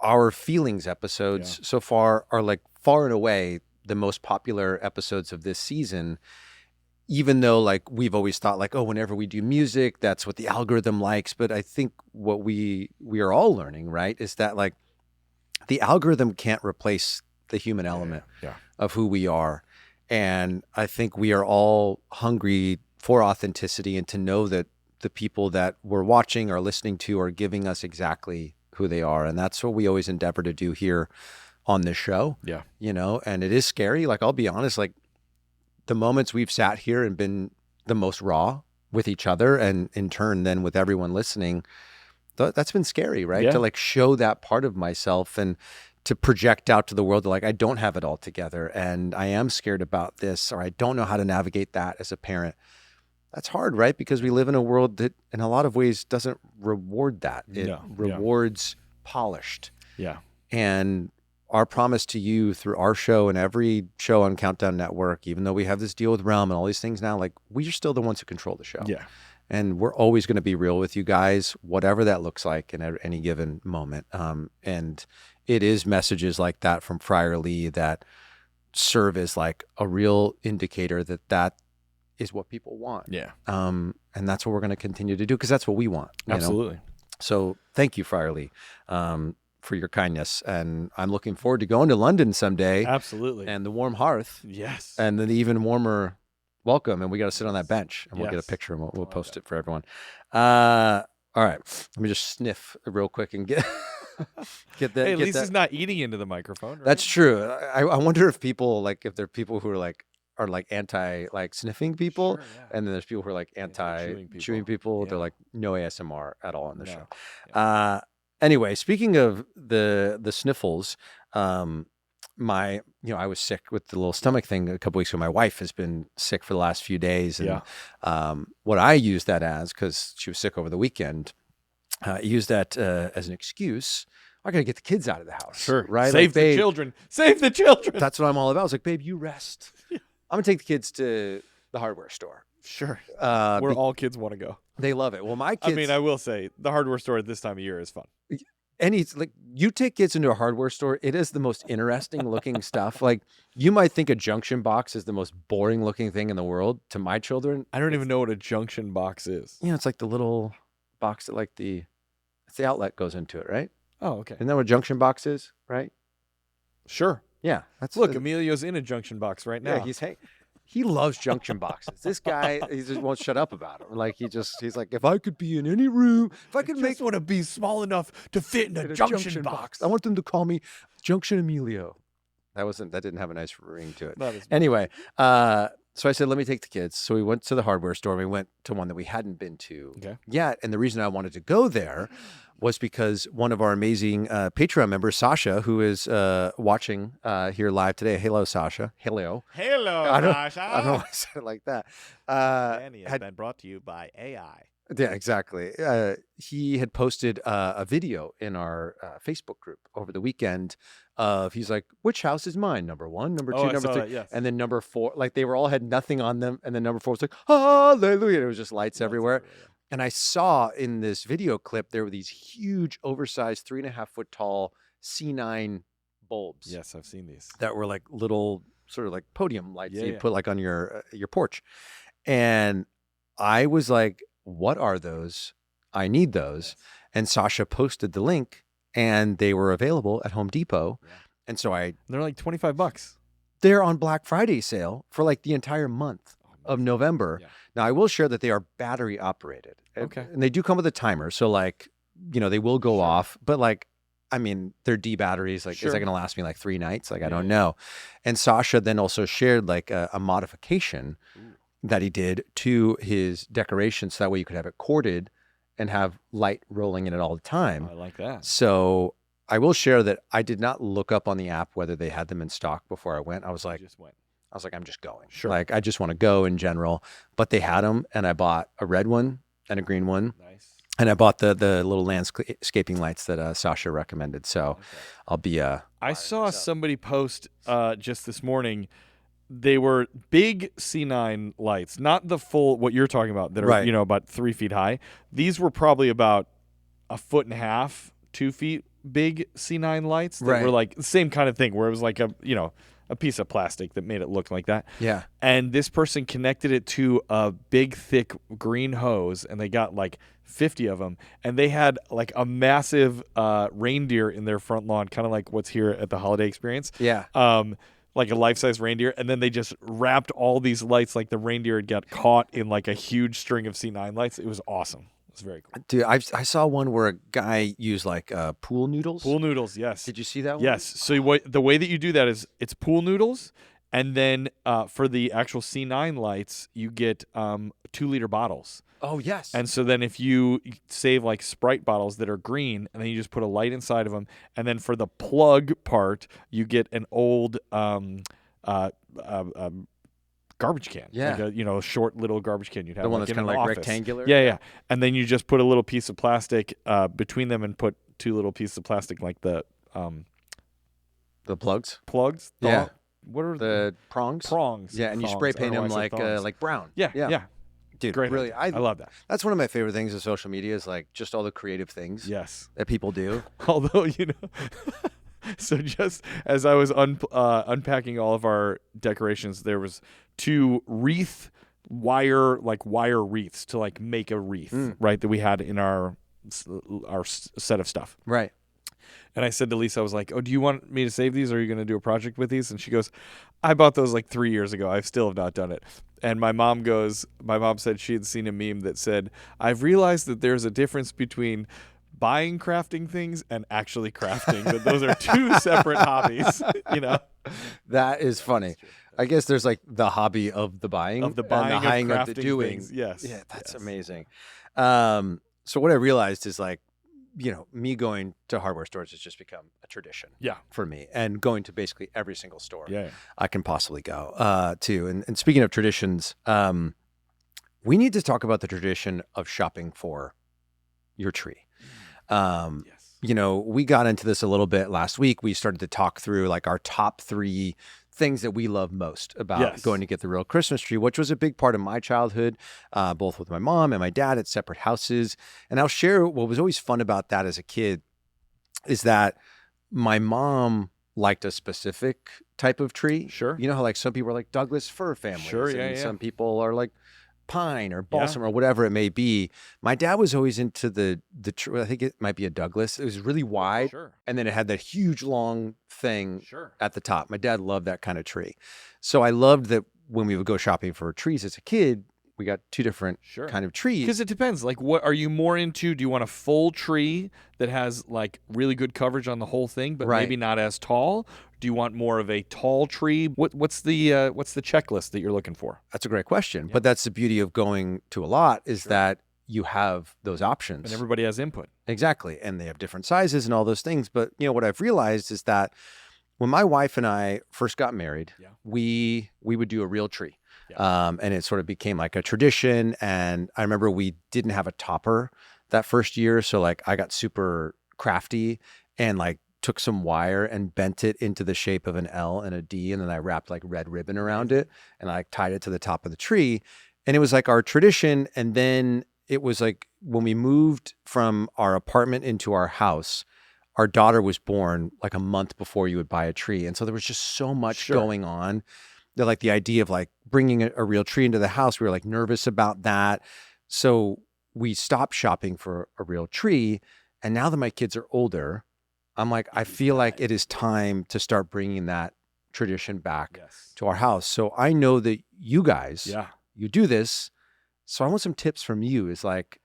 our feelings episodes so far are like far and away the most popular episodes of this season, even though like we've always thought like, oh, whenever we do music, that's what the algorithm likes. But I think what we are all learning, right, is that like the algorithm can't replace the human element of who we are. And I think we are all hungry for authenticity and to know that the people that we're watching or listening to are giving us exactly who they are. And that's what we always endeavor to do here on this show. Yeah. You know, and it is scary. Like, I'll be honest, like the moments we've sat here and been the most raw with each other and in turn then with everyone listening, that's been scary, right? Yeah. To like show that part of myself and to project out to the world that like I don't have it all together and I am scared about this or I don't know how to navigate that as a parent. That's hard, right? Because we live in a world that in a lot of ways doesn't reward that. It rewards polished. Yeah. And our promise to you through our show and every show on Countdown Network, even though we have this deal with Realm and all these things now, like we are still the ones who control the show. Yeah. And we're always going to be real with you guys, whatever that looks like in any given moment. And it is messages like that from Friar Lee that serve as like a real indicator that that is what people want. Yeah. And that's what we're going to continue to do because that's what we want. Absolutely. Know? So thank you, Friar Lee, for your kindness. And I'm looking forward to going to London someday. Absolutely. And the warm hearth. Yes. And then the even warmer welcome. And we got to sit on that bench and we'll get a picture and we'll post it for everyone. All right. Let me just sniff real quick and get that. Hey, at least he's not eating into the microphone. Right? That's true. I wonder if people like, if there are people who are like anti like sniffing people, and then there's people who are like anti chewing people. They're like no ASMR at all on the show. Yeah. Anyway, speaking of the sniffles, I was sick with the little stomach thing a couple weeks ago. My wife has been sick for the last few days, and what I used that as, because she was sick over the weekend, used that as an excuse. I gotta get the kids out of the house. Sure, right? Save like, the children. Save the children. That's what I'm all about. I was like, babe, you rest. I'm gonna take the kids to the hardware store. Sure. Where all kids want to go. They love it. Well, my kids. I mean, I will say the hardware store at this time of year is fun. And it's like, you take kids into a hardware store, it is the most interesting looking stuff. Like, you might think a junction box is the most boring looking thing in the world. To my children, I don't even know what a junction box is. It's like the little box that like the outlet goes into it, right? Oh, okay. Isn't that what a junction box is, right? Sure. Yeah. Look, Emilio's in a junction box right now. Yeah, he loves junction boxes. This guy, he just won't shut up about them. Like he's like, if I could be in any room, if I could want to be small enough to fit in a junction box. I want them to call me Junction Emilio. That didn't have a nice ring to it. Anyway, so I said, let me take the kids. So we went to the hardware store. We went to one that we hadn't been to yet. And the reason I wanted to go there was because one of our amazing Patreon members, Sasha, who is watching here live today. Hello, Sasha. Hello. Sasha. I don't know why I said it like that. Danny has been brought to you by AI. Yeah, exactly. He had posted a video in our Facebook group over the weekend of, he's like, which house is mine? Number 1, number 2, number 3. Yes. And then number 4, like they were all had nothing on them. And then number 4 was like, hallelujah. It was just lights everywhere. And I saw in this video clip, there were these huge, oversized, 3.5-foot tall C9 bulbs. Yes, I've seen these. That were like little sort of like podium lights that you put like on your porch. And I was like, what are those? I need those. Yes. And Sasha posted the link and they were available at Home Depot. Yeah. And so they're like $25. They're on Black Friday sale for like the entire month of November. Yeah. Now, I will share that they are battery operated. Okay. And they do come with a timer. So like, they will go off, but like, I mean, they're D batteries. Like, is that going to last me like 3 nights? Like, I don't know. And Sasha then also shared like a modification that he did to his decoration. So that way you could have it corded and have light rolling in it all the time. I like that. So I will share that I did not look up on the app whether they had them in stock before I went. I was like, I'm just going. Sure. Like, I just want to go in general. But they had them, and I bought a red one and a green one. Nice. And I bought the little landscaping lights that Sasha recommended. So I'll be I saw somebody post just this morning. They were big C9 lights, not the full what you're talking about that are about 3 feet high. These were probably about 1.5 feet, 2 feet big C9 lights that were like the same kind of thing where it was like a piece of plastic that made it look like that. Yeah. And this person connected it to a big, thick green hose, and they got like 50 of them, and they had like a massive reindeer in their front lawn, kind of like what's here at the Holiday Experience. Yeah. Like a life-size reindeer, and then they just wrapped all these lights like the reindeer had got caught in like a huge string of C9 lights. It was awesome. It was very cool. Dude, I saw one where a guy used like pool noodles. Pool noodles, yes. Did you see that one? Yes. So the way that you do that is it's pool noodles, and then for the actual C9 lights, you get 2-liter bottles. Oh, yes. And so then if you save like Sprite bottles that are green, and then you just put a light inside of them, and then for the plug part, you get an old garbage can. Yeah. Like a short little garbage can you'd have. The one like that's in kind of an like office. rectangular? Yeah. And then you just put a little piece of plastic between them and put 2 little pieces of plastic like the plugs? plugs. Yeah. What are The prongs? prongs? Yeah, and you Thongs. spray I don't paint know them why I said like thongs. brown. Yeah. Dude, Great. really, I love that. That's one of my favorite things of social media is like just all the creative things Yes. that people do. Although, so just as I was unpacking all of our decorations, there was 2 wire wreaths to like make a wreath, right, that we had in our set of stuff. Right. And I said to Lisa, I was like, "Oh, do you want me to save these? Or are you going to do a project with these?" And she goes, "I bought those like 3 years ago. I still have not done it." And my mom said she had seen a meme that said, "I've realized that there's a difference between buying crafting things and actually crafting. That those are 2 separate hobbies." That is funny. I guess there's like the hobby of the buying, Of the and buying, the of hanging, of the crafting doing. things. Yes. Yeah, that's Yes. amazing. So what I realized is like, me going to hardware stores has just become a tradition Yeah. for me, and going to basically every single store Yeah. I can possibly go to. And speaking of traditions, we need to talk about the tradition of shopping for your tree. Yes. We got into this a little bit last week. We started to talk through like our top 3 things that we love most about going to get the real Christmas tree, which was a big part of my childhood, both with my mom and my dad at separate houses. And I'll share what was always fun about that as a kid is that my mom liked a specific type of tree. Sure. You know how like some people are like Douglas fir families. Sure, yeah, and yeah. some people are like pine or balsam or whatever it may be. My dad was always into the tree. I think it might be a Douglas. It was really wide. Sure. And then it had that huge long thing Sure. at the top. My dad loved that kind of tree. So I loved that when we would go shopping for trees as a kid, we got 2 different kind of trees. Because it depends. Like, what are you more into? Do you want a full tree that has like really good coverage on the whole thing, but maybe not as tall? Do you want more of a tall tree? What's the checklist that you're looking for? That's a great question. But that's the beauty of going to a lot is that you have those options. And everybody has input. Exactly. And they have different sizes and all those things. But what I've realized is that when my wife and I first got married, we would do a real tree. And it sort of became like a tradition. And I remember we didn't have a topper that first year. So like I got super crafty and like took some wire and bent it into the shape of an L and a D. And then I wrapped like red ribbon around it and I tied it to the top of the tree. And it was like our tradition. And then it was like when we moved from our apartment into our house, our daughter was born like a month before you would buy a tree. And so there was just so much going on. That like the idea of like bringing a real tree into the house, we were like nervous about that. So we stopped shopping for a real tree. And now that my kids are older, I'm like, I feel like it is time to start bringing that tradition back to our house. So I know that you guys, you do this. So I want some tips from you. Is like,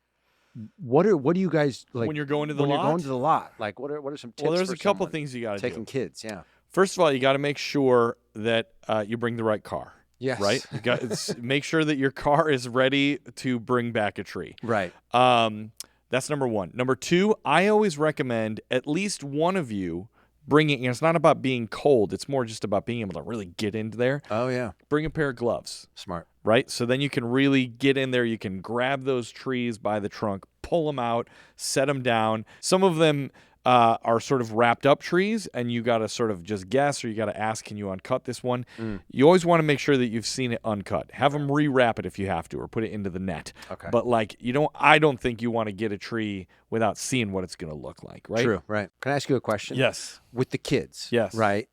what do you guys like when you're going to the lot? When you're going to the lot, like what are some tips? Well, there's for a couple someone things you got to do. taking kids, yeah. First of all, you got to make sure that you bring the right car. Yes. Right? You got make sure that your car is ready to bring back a tree. Right. That's number 1. Number 2, I always recommend at least one of you bringing, it's not about being cold. It's more just about being able to really get into there. Oh, yeah. Bring a pair of gloves. Smart. Right? So then you can really get in there. You can grab those trees by the trunk, pull them out, set them down. Some of them are sort of wrapped up trees, and you got to sort of just guess, or you got to ask, can you uncut this one? You always want to make sure that you've seen it uncut. Have them rewrap it if you have to, or put it into the net. Okay. But like, I don't think you want to get a tree without seeing what it's going to look like, right? True, right. Can I ask you a question? Yes. With the kids, Yes. right?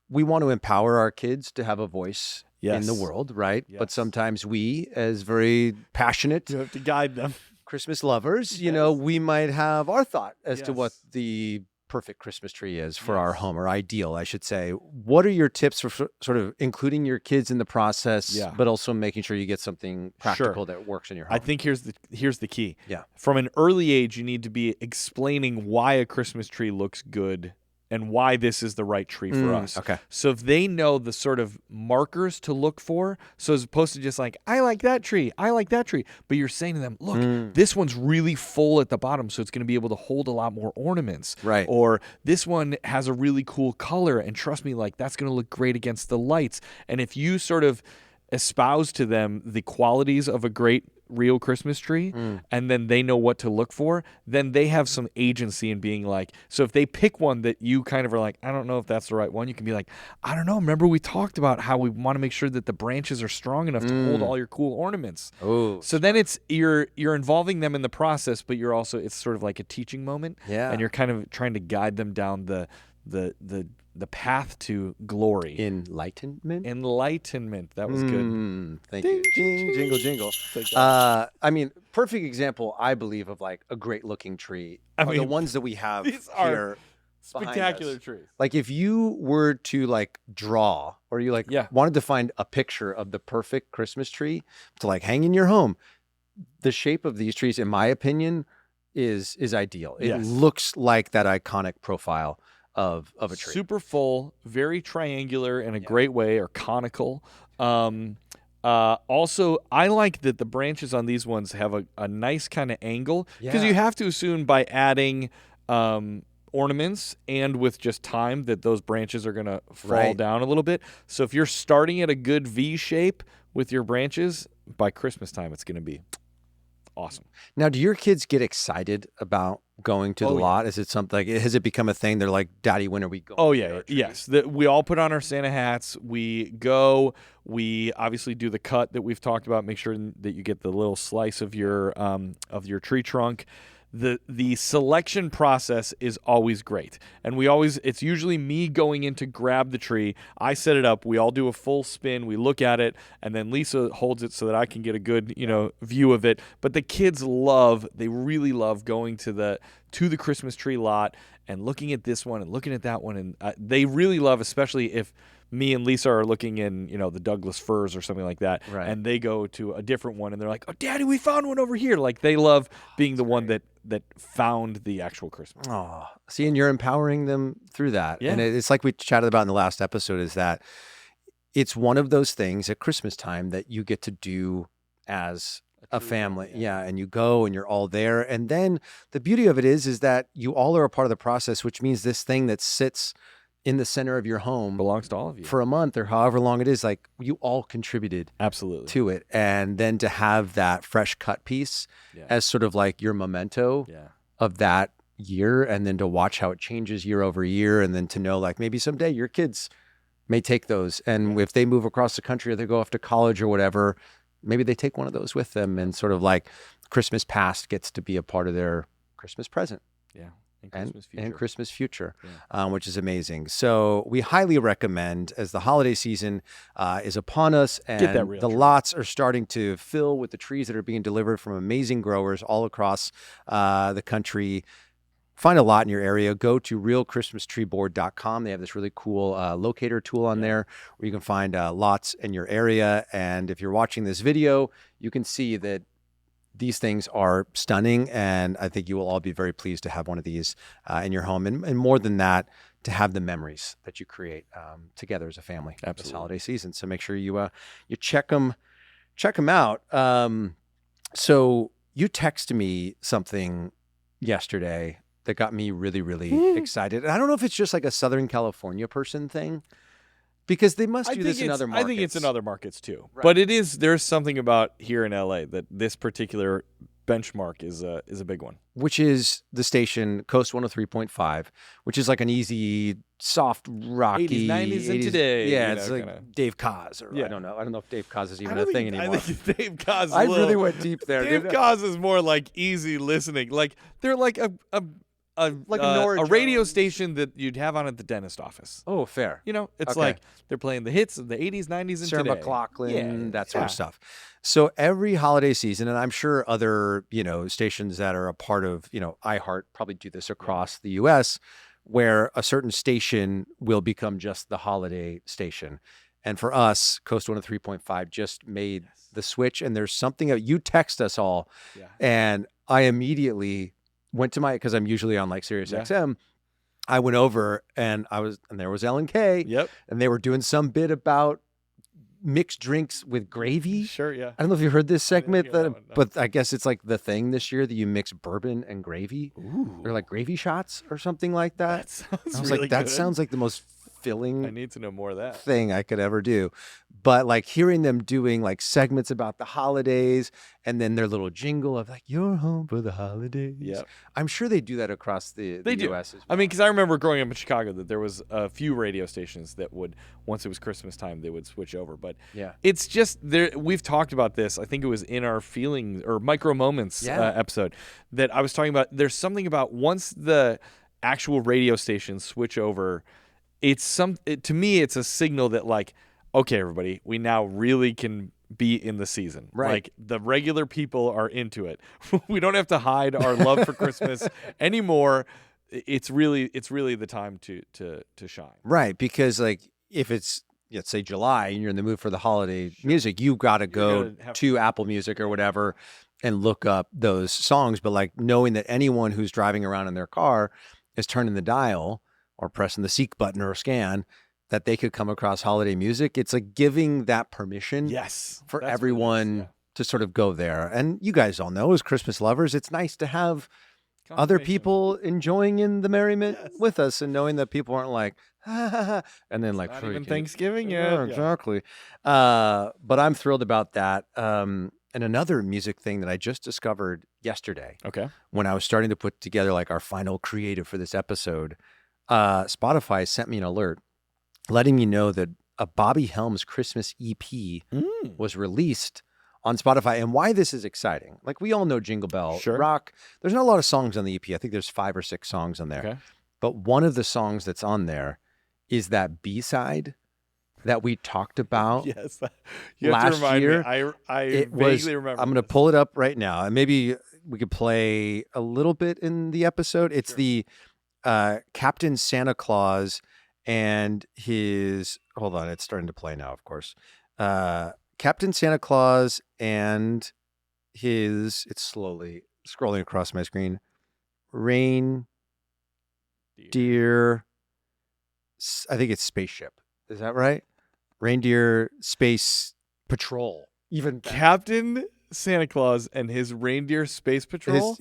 We want to empower our kids to have a voice in the Yes. world, right? Yes. But sometimes we, as very passionate, You have to guide them. Christmas lovers, we might have our thought as to what the perfect Christmas tree is for our home, or ideal, I should say. What are your tips for sort of including your kids in the process, but also making sure you get something practical that works in your home? I think here's the key. Yeah. From an early age, you need to be explaining why a Christmas tree looks good and why this is the right tree for us. Okay. So if they know the sort of markers to look for, so as opposed to just like, I like that tree, but you're saying to them, look, this one's really full at the bottom, so it's going to be able to hold a lot more ornaments. Right. Or this one has a really cool color, and trust me, like that's going to look great against the lights. And if you sort of espouse to them the qualities of a great real Christmas tree, and then they know what to look for, then they have some agency in being like, so if they pick one that you kind of are like, I don't know if that's the right one, you can be like, I don't know, remember we talked about how we want to make sure that the branches are strong enough to hold all your cool ornaments. So then it's you're involving them in the process, but you're also, it's sort of like a teaching moment, and you're kind of trying to guide them down the path to glory. Enlightenment. That was good. Thank you. Jingle, jingle. I mean, perfect example, I believe, of like a great looking tree. The ones that we have these here. are spectacular trees. Like if you were to like draw, or you wanted to find a picture of the perfect Christmas tree to like hang in your home, the shape of these trees, in my opinion, is ideal. It looks like that iconic profile of a tree. Super full, very triangular in a great way, or conical. Also, I like that the branches on these ones have a nice kind of angle, because you have to assume by adding ornaments and with just time that those branches are going to fall down a little bit. So if you're starting at a good V shape with your branches, by Christmas time it's going to be awesome. Now, do your kids get excited about going to the lot? Is it something like, has it become a thing? They're like, Daddy, when are we going? Oh yeah, yes. We all put on our Santa hats. We go. We obviously do the cut that we've talked about. Make sure that you get the little slice of your tree trunk. The selection process is always great, and it's usually me going in to grab the tree. I set it up. We all do a full spin. We look at it, and then Lisa holds it so that I can get a good view of it. But the kids they really love going to the Christmas tree lot and looking at this one and looking at that one, and they really love, especially if me and Lisa are looking in, the Douglas firs or something like that, and they go to a different one and they're like, "Oh, Daddy, we found one over here!" Like they love being the one that found the actual Christmas. Oh, see, and you're empowering them through that, and it's like we chatted about in the last episode. Is that it's one of those things at Christmas time that you get to do as a family, and you go and you're all there, and then the beauty of it is that you all are a part of the process, which means this thing that sits in the center of your home belongs to all of you for a month or however long it is. Like you all contributed absolutely to it. And then to have that fresh cut piece as sort of like your memento of that year, and then to watch how it changes year over year. And then to know like maybe someday your kids may take those. And if they move across the country or they go off to college or whatever, maybe they take one of those with them, and sort of like Christmas past gets to be a part of their Christmas present. Yeah. And Christmas future, which is amazing. So we highly recommend, as the holiday season is upon us, and the lots are starting to fill with the trees that are being delivered from amazing growers all across the country. Find a lot in your area. Go to realchristmastreeboard.com. They have this really cool locator tool on there where you can find lots in your area. And if you're watching this video, you can see that these things are stunning, and I think you will all be very pleased to have one of these in your home. And more than that, to have the memories that you create together as a family this holiday season. So make sure you check them out. So you texted me something yesterday that got me really, really excited. And I don't know if it's just like a Southern California person thing, because they must do this in other markets. I think it's in other markets too. Right. But there's something about here in LA that this particular benchmark is a big one. Which is the station Coast 103.5, which is like an easy, soft, rocky 80s, 90s, and today. Yeah, it's like Dave Koz, or I don't know. I don't know if Dave Koz is even a thing anymore. I think Dave Koz. I really went deep there. Dave Koz is more like easy listening. Like they're like a a Norah radio Jones. station that you'd have on at the dentist office. Oh, fair. You know, it's Okay. like they're playing the hits of the 80s, 90s, and Sarah today. McLachlan, that sort of stuff. So every holiday season, and I'm sure other, stations that are a part of, iHeart probably do this across the U.S., where a certain station will become just the holiday station. And for us, Coast 103.5 just made the switch. And there's something you text us all, and I immediately went to because I'm usually on like Sirius XM. I went over and there was Ellen K. Yep. And they were doing some bit about mixed drinks with gravy. Sure, yeah. I don't know if you heard this segment, but I guess it's like the thing this year that you mix bourbon and gravy. Ooh. They're like gravy shots or something like that. That sounds I was really like, that good. sounds like the most filling I need to know more of that. thing I could ever do. But like hearing them doing like segments about the holidays and then their little jingle of like, you're home for the holidays. Yep. I'm sure they do that across the do. US as well. I mean, because I remember growing up in Chicago that there was a few radio stations that would, once it was Christmas time, they would switch over. But it's just there. We've talked about this. I think it was in our feelings or micro moments episode that I was talking about. There's something about once the actual radio stations switch over, to me, it's a signal that like, okay, everybody, we now really can be in the season. Right. Like the regular people are into it. We don't have to hide our love for Christmas anymore. It's really the time to shine. Right, because like if it's let's say July and you're in the mood for the holiday music, you got to go to Apple Music or whatever and look up those songs. But like knowing that anyone who's driving around in their car is turning the dial or pressing the seek button or scan, that they could come across holiday music. It's like giving that permission for everyone to sort of go there. And you guys all know, as Christmas lovers, it's nice to have other people enjoying in the merriment with us and knowing that people aren't like, ha, ha, ha, and then like, not even Thanksgiving yet. Yeah, exactly. But I'm thrilled about that. And another music thing that I just discovered yesterday, when I was starting to put together like our final creative for this episode, Spotify sent me an alert letting me know that a Bobby Helms Christmas EP was released on Spotify. And why this is exciting. Like we all know Jingle Bell Rock. There's not a lot of songs on the EP. I think there's 5 or 6 songs on there. Okay. But one of the songs that's on there is that B-side that we talked about last year. I vaguely remember. I'm going to pull it up right now. And maybe we could play a little bit in the episode. It's the Captain Santa Claus and his, hold on, it's starting to play now, of course. Captain Santa Claus and his, it's slowly scrolling across my screen. Reindeer, I think it's spaceship. Is that right? Reindeer Space Patrol. Even Captain Santa Claus and his Reindeer Space Patrol?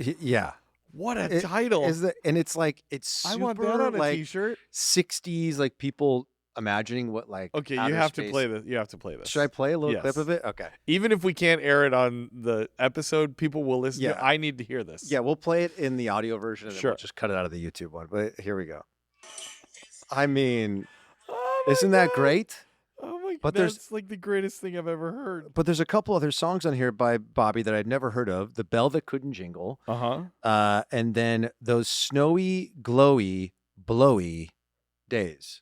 What a title. And it's like, it's super, I want that on a t-shirt. 60s, like people imagining what like. Okay, you have to play this. You have to play this. Should I play a little clip of it? Okay. Even if we can't air it on the episode, people will listen to it. I need to hear this. Yeah, we'll play it in the audio version and then we'll just cut it out of the YouTube one. But here we go. I mean, isn't that great? Oh my god, but that's like the greatest thing I've ever heard. But there's a couple other songs on here by Bobby that I'd never heard of. The Bell That Couldn't Jingle. And then those snowy, glowy, blowy days.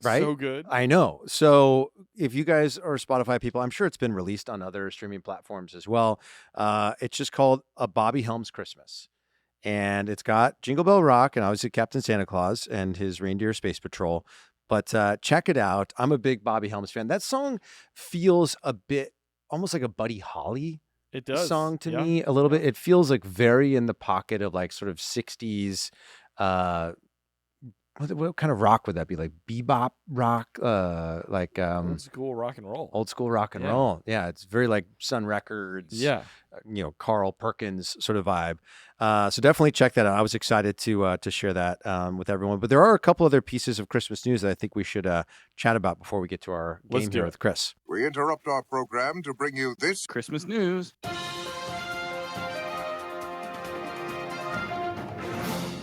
Right? So good. I know. So if you guys are Spotify people, I'm sure it's been released on other streaming platforms as well. It's just called A Bobby Helms Christmas. And it's got Jingle Bell Rock and obviously Captain Santa Claus and his Reindeer Space Patrol. But check it out. I'm a big Bobby Helms fan. That song feels a bit almost like a Buddy Holly song to me a little bit. It feels like very in the pocket of like sort of 60s. What kind of rock would that be? Like bebop rock? Like old school rock and roll. Old school rock and roll. Yeah, it's very like Sun Records. Yeah. Carl Perkins sort of vibe. So definitely check that out. I was excited to share that with everyone. But there are a couple other pieces of Christmas news that I think we should chat about before we get to our game here with Chris. We interrupt our program to bring you this Christmas news.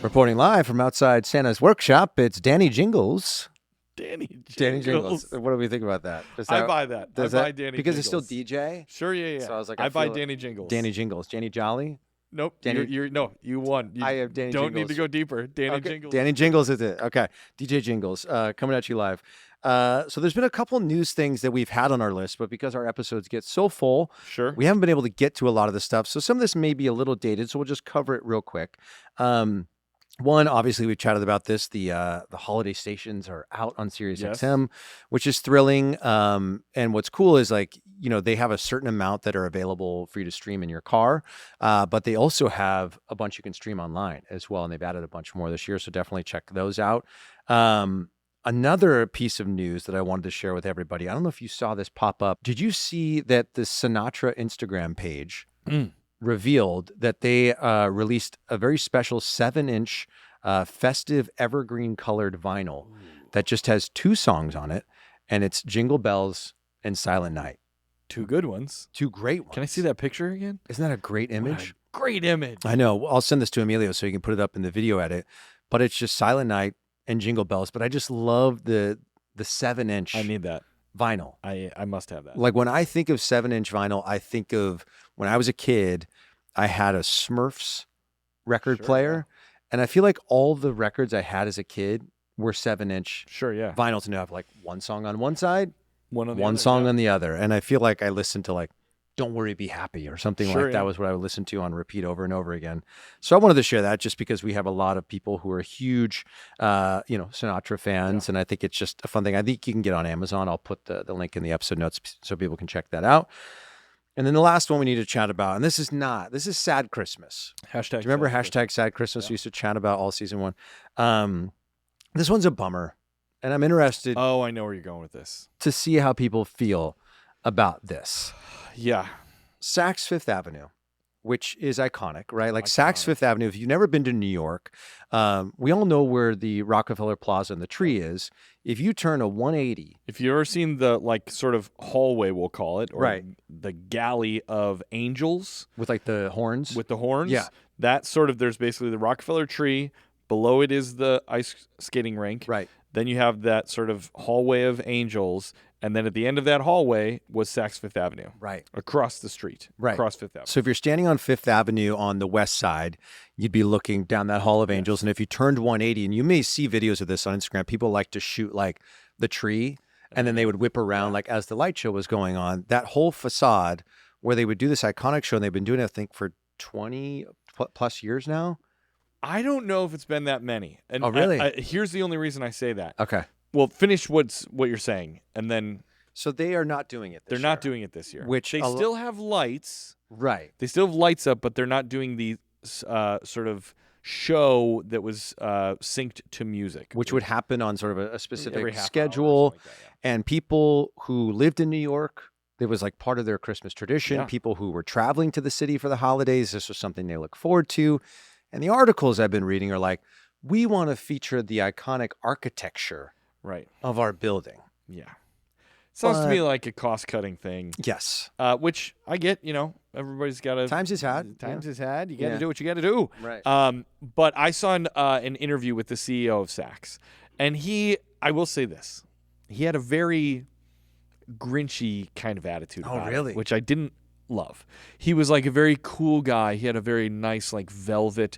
Reporting live from outside Santa's workshop, it's Danny Jingles. Danny Jingles. What do we think about that? I buy that. I buy Danny because Jingles. it's still DJ? Sure, yeah. So I was like, I buy Danny Jingles. Danny Jingles. Danny Jolly? Nope. Danny- You won. You I have Danny don't need Jingles. to go deeper. Danny Okay. Jingles. Danny Jingles is it. Okay. DJ Jingles coming at you live. So there's been a couple news things that we've had on our list, but because our episodes get so full, Sure. we haven't been able to get to a lot of the stuff. So some of this may be a little dated, so we'll just cover it real quick. One, obviously, we've chatted about this. The holiday stations are out on Sirius XM, which is thrilling. And what's cool is they have a certain amount that are available for you to stream in your car, but they also have a bunch you can stream online as well. And they've added a bunch more this year, so definitely check those out. Another piece of news that I wanted to share with everybody. I don't know if you saw this pop up. Did you see that the Sinatra Instagram page revealed that they released a very special 7-inch festive evergreen colored vinyl that just has 2 songs on it, and it's Jingle Bells and Silent Night. 2 good ones. 2 great ones. Can I see that picture again? Isn't that a great image? Great image. I know. I'll send this to Emilio so he can put it up in the video edit. But it's just Silent Night and Jingle Bells. But I just love the 7-inch I need that. vinyl. I must have that. Like when I think of 7-inch vinyl, I think of when I was a kid, I had a Smurfs record player. And I feel like all the records I had as a kid were 7-inch vinyls. And you have like one song on one side, one song on the other. And I feel like I listened to Don't Worry, Be Happy or something that was what I would listen to on repeat over and over again. So I wanted to share that just because we have a lot of people who are huge, Sinatra fans. And I think it's just a fun thing. I think you can get on Amazon. I'll put the link in the episode notes so people can check that out. And then the last one we need to chat about, and this is Sad Christmas. Hashtag. Do you remember hashtag Sad Christmas? We used to chat about all season 1. This one's a bummer. And I'm interested. Oh, I know where you're going with this. To see how people feel about this. Yeah. Saks Fifth Avenue, which is iconic, right? Like Saks Fifth Avenue, if you've never been to New York, we all know where the Rockefeller Plaza and the tree is. If you turn a 180. If you've ever seen the sort of hallway, we'll call it, or the galley of angels. With the horns? With the horns. Yeah. That sort of, there's basically the Rockefeller tree. Below it is the ice skating rink. Right. Then you have that sort of hallway of angels. And then at the end of that hallway was Saks Fifth Avenue. Right. Across the street. Right. Across Fifth Avenue. So if you're standing on Fifth Avenue on the west side, you'd be looking down that hall of angels. And if you turned 180, and you may see videos of this on Instagram, people like to shoot the tree, and then they would whip around as the light show was going on. That whole facade where they would do this iconic show, and they've been doing it, I think, for 20 plus years now. I don't know if it's been that many. And oh, really? Here's the only reason I say that. Okay. Well, finish what you're saying, and then. So they are not doing it this year. They're not doing it this year. Which they still have lights. Right. They still have lights up, but they're not doing the sort of show that was synced to music. Which would happen on sort of a specific half schedule. hour or something like that, And people who lived in New York, it was part of their Christmas tradition. Yeah. People who were traveling to the city for the holidays, this was something they look forward to. And the articles I've been reading are we want to feature the iconic architecture of our building. Yeah. Sounds to me like a cost-cutting thing. Yes. Which I get, everybody's got to... Times is hard. Times is hard. You got to do what you got to do. Right. But I saw an interview with the CEO of Saks. And I will say this, he had a very Grinchy kind of attitude about really? it, which I didn't love. He was a very cool guy. He had a very nice velvet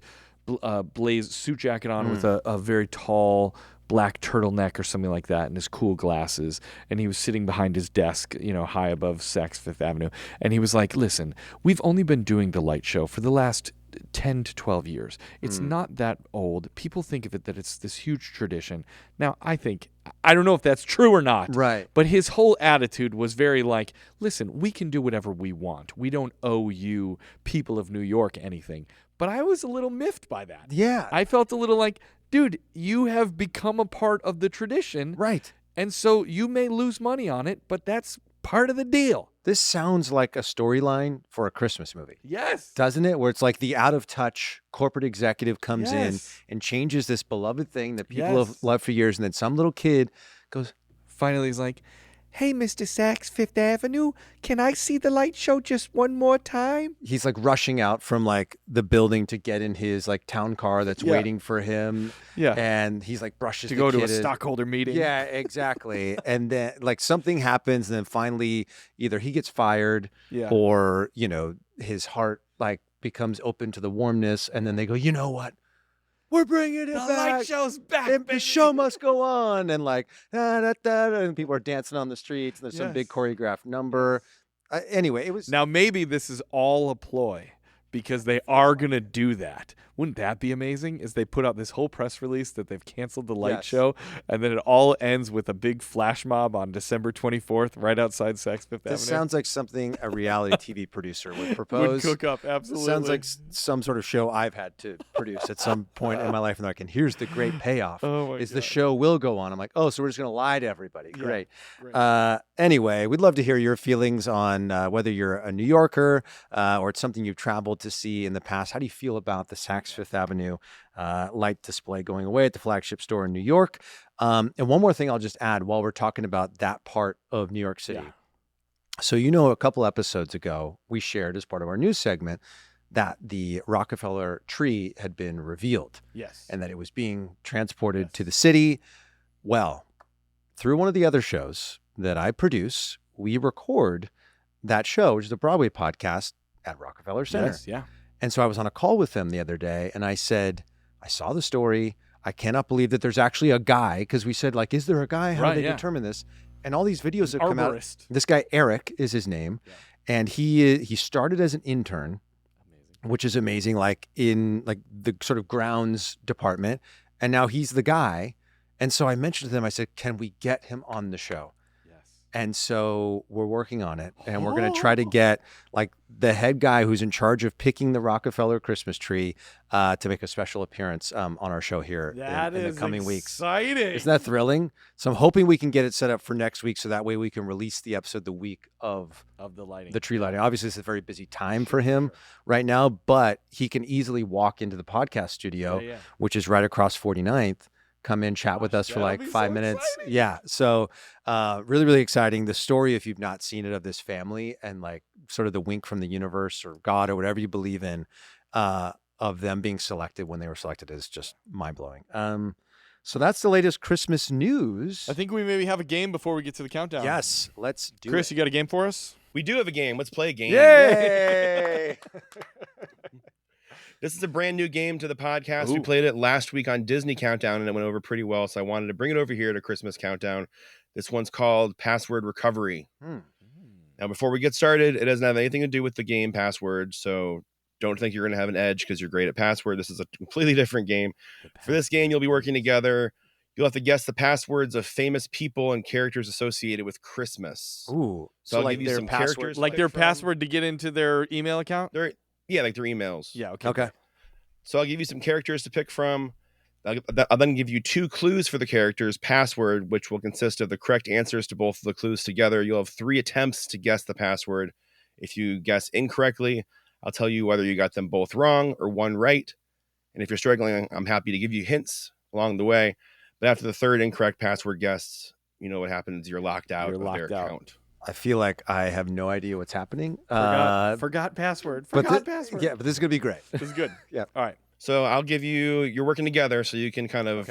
blaze suit jacket on with a very tall black turtleneck or something like that, and his cool glasses. And he was sitting behind his desk, high above Saks Fifth Avenue. And he was like, "Listen, we've only been doing the light show for the last 10 to 12 years. It's not that old. People think of it that it's this huge tradition." Now, I don't know if that's true or not. Right. But his whole attitude was very listen, we can do whatever we want. We don't owe you, people of New York, anything. But I was a little miffed by that. Yeah. I felt a little dude, you have become a part of the tradition. Right. And so you may lose money on it, but that's part of the deal. This sounds like a storyline for a Christmas movie. Yes. Doesn't it? Where it's the out-of-touch corporate executive comes in Yes. and changes this beloved thing that people Yes. have loved for years, and then some little kid goes, Finally, he's like, "Hey, Mr. Saks Fifth Avenue, can I see the light show just one more time?" he's rushing out from the building to get in his town car that's waiting for him. Yeah. And he's brushes To the go to kid a stockholder meeting. Yeah, exactly. And then something happens, and then finally either he gets fired Yeah. or, his heart becomes open to the warmness, and then they go, you know what? We're bringing it back. The light show's back, The baby. show must go on. And like, and people are dancing on the streets. And there's some big Yes. choreographed number. Anyway, it was. Now, maybe this is all a ploy because they are going to do that. Wouldn't that be amazing? Is they put out this whole press release that they've canceled the light show, and then it all ends with a big flash mob on December 24th right outside Saks Fifth Avenue. This sounds like something a reality TV producer would propose. Would cook up, absolutely. Sounds like some sort of show I've had to produce at some point in my life. And they're like, and here's the great payoff. Oh my is God. the show will go on. I'm like, oh, so we're just going to lie to everybody. Yeah. Great. Great. Anyway, we'd love to hear your feelings on whether you're a New Yorker or it's something you've traveled to see in the past. How do you feel about the Saks Fifth Avenue light display going away at the flagship store in New York? And one more thing I'll just add while we're talking about that part of New York City. Yeah. So, a couple episodes ago, we shared as part of our news segment that the Rockefeller tree had been revealed. Yes. And that it was being transported to the city. Well, through one of the other shows that I produce, we record that show, which is a Broadway podcast at Rockefeller Center. Yes, yeah. And so I was on a call with them the other day, and I said, I saw the story. I cannot believe that there's actually a guy, because we said, like, is there a guy? How do they determine this? And all these videos have come out. This guy, Eric, is his name. Yeah. And he started as an intern, which is amazing, like in like the sort of grounds department. And now he's the guy. And so I mentioned to them, I said, can we get him on the show? And so we're working on it, and we're going to try to get like the head guy who's in charge of picking the Rockefeller Christmas tree to make a special appearance on our show here in the coming weeks. Exciting. Isn't that thrilling? So I'm hoping we can get it set up for next week, so that way we can release the episode the week of the lighting, the tree lighting. Obviously, it's a very busy time for him right now, but he can easily walk into the podcast studio, which is right across 49th. Come in, chat with us for like 5 minutes. Exciting. Yeah. So really, really exciting. The story, if you've not seen it, of this family and like sort of the wink from the universe or God or whatever you believe in of them being selected when they were selected is just mind blowing. So that's the latest Christmas news. I think we maybe have a game before we get to the countdown. Yes. Let's do Chris, it. you got a game for us? We do have a game. Let's play a game. Yay! This is a brand new game to the podcast. Ooh. We played it last week on Disney Countdown, and it went over pretty well, so I wanted to bring it over here to Christmas Countdown. This one's called Password Recovery. Now, before we get started, it doesn't have anything to do with the game Password, so don't think you're going to have an edge because you're great at Password. This is a completely different game. For this game, you'll be working together. You'll have to guess the passwords of famous people and characters associated with Christmas. Ooh. So I'll like give you some characters. Like their password to get into their email account? Yeah, like their emails. Yeah, okay. So I'll give you some characters to pick from. I'll then give you 2 clues for the character's password, which will consist of the correct answers to both of the clues together. You'll have 3 attempts to guess the password. If you guess incorrectly, I'll tell you whether you got them both wrong or one right. And if you're struggling, I'm happy to give you hints along the way. But after the 3rd incorrect password guess, you know what happens. You're locked out of their account. I feel like I have no idea what's happening. Forgot password. Password. Yeah, but this is going to be great. This is good. Yeah. All right. So I'll give you're working together, so you can kind of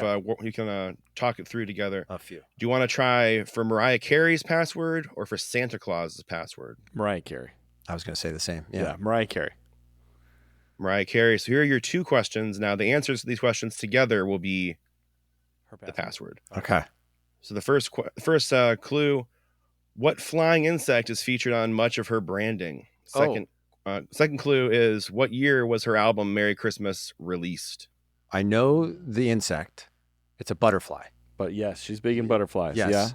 talk it through together. A few. Do you want to try for Mariah Carey's password or for Santa Claus's password? Mariah Carey. I was going to say the same. Yeah, Mariah Carey. Mariah Carey. So here are your 2 questions. Now, the answers to these questions together will be the password. Okay. So the first clue. What flying insect is featured on much of her branding? Second clue is, what year was her album Merry Christmas released? I know the insect. It's a butterfly. But yes, she's big in butterflies. Yes. Yeah.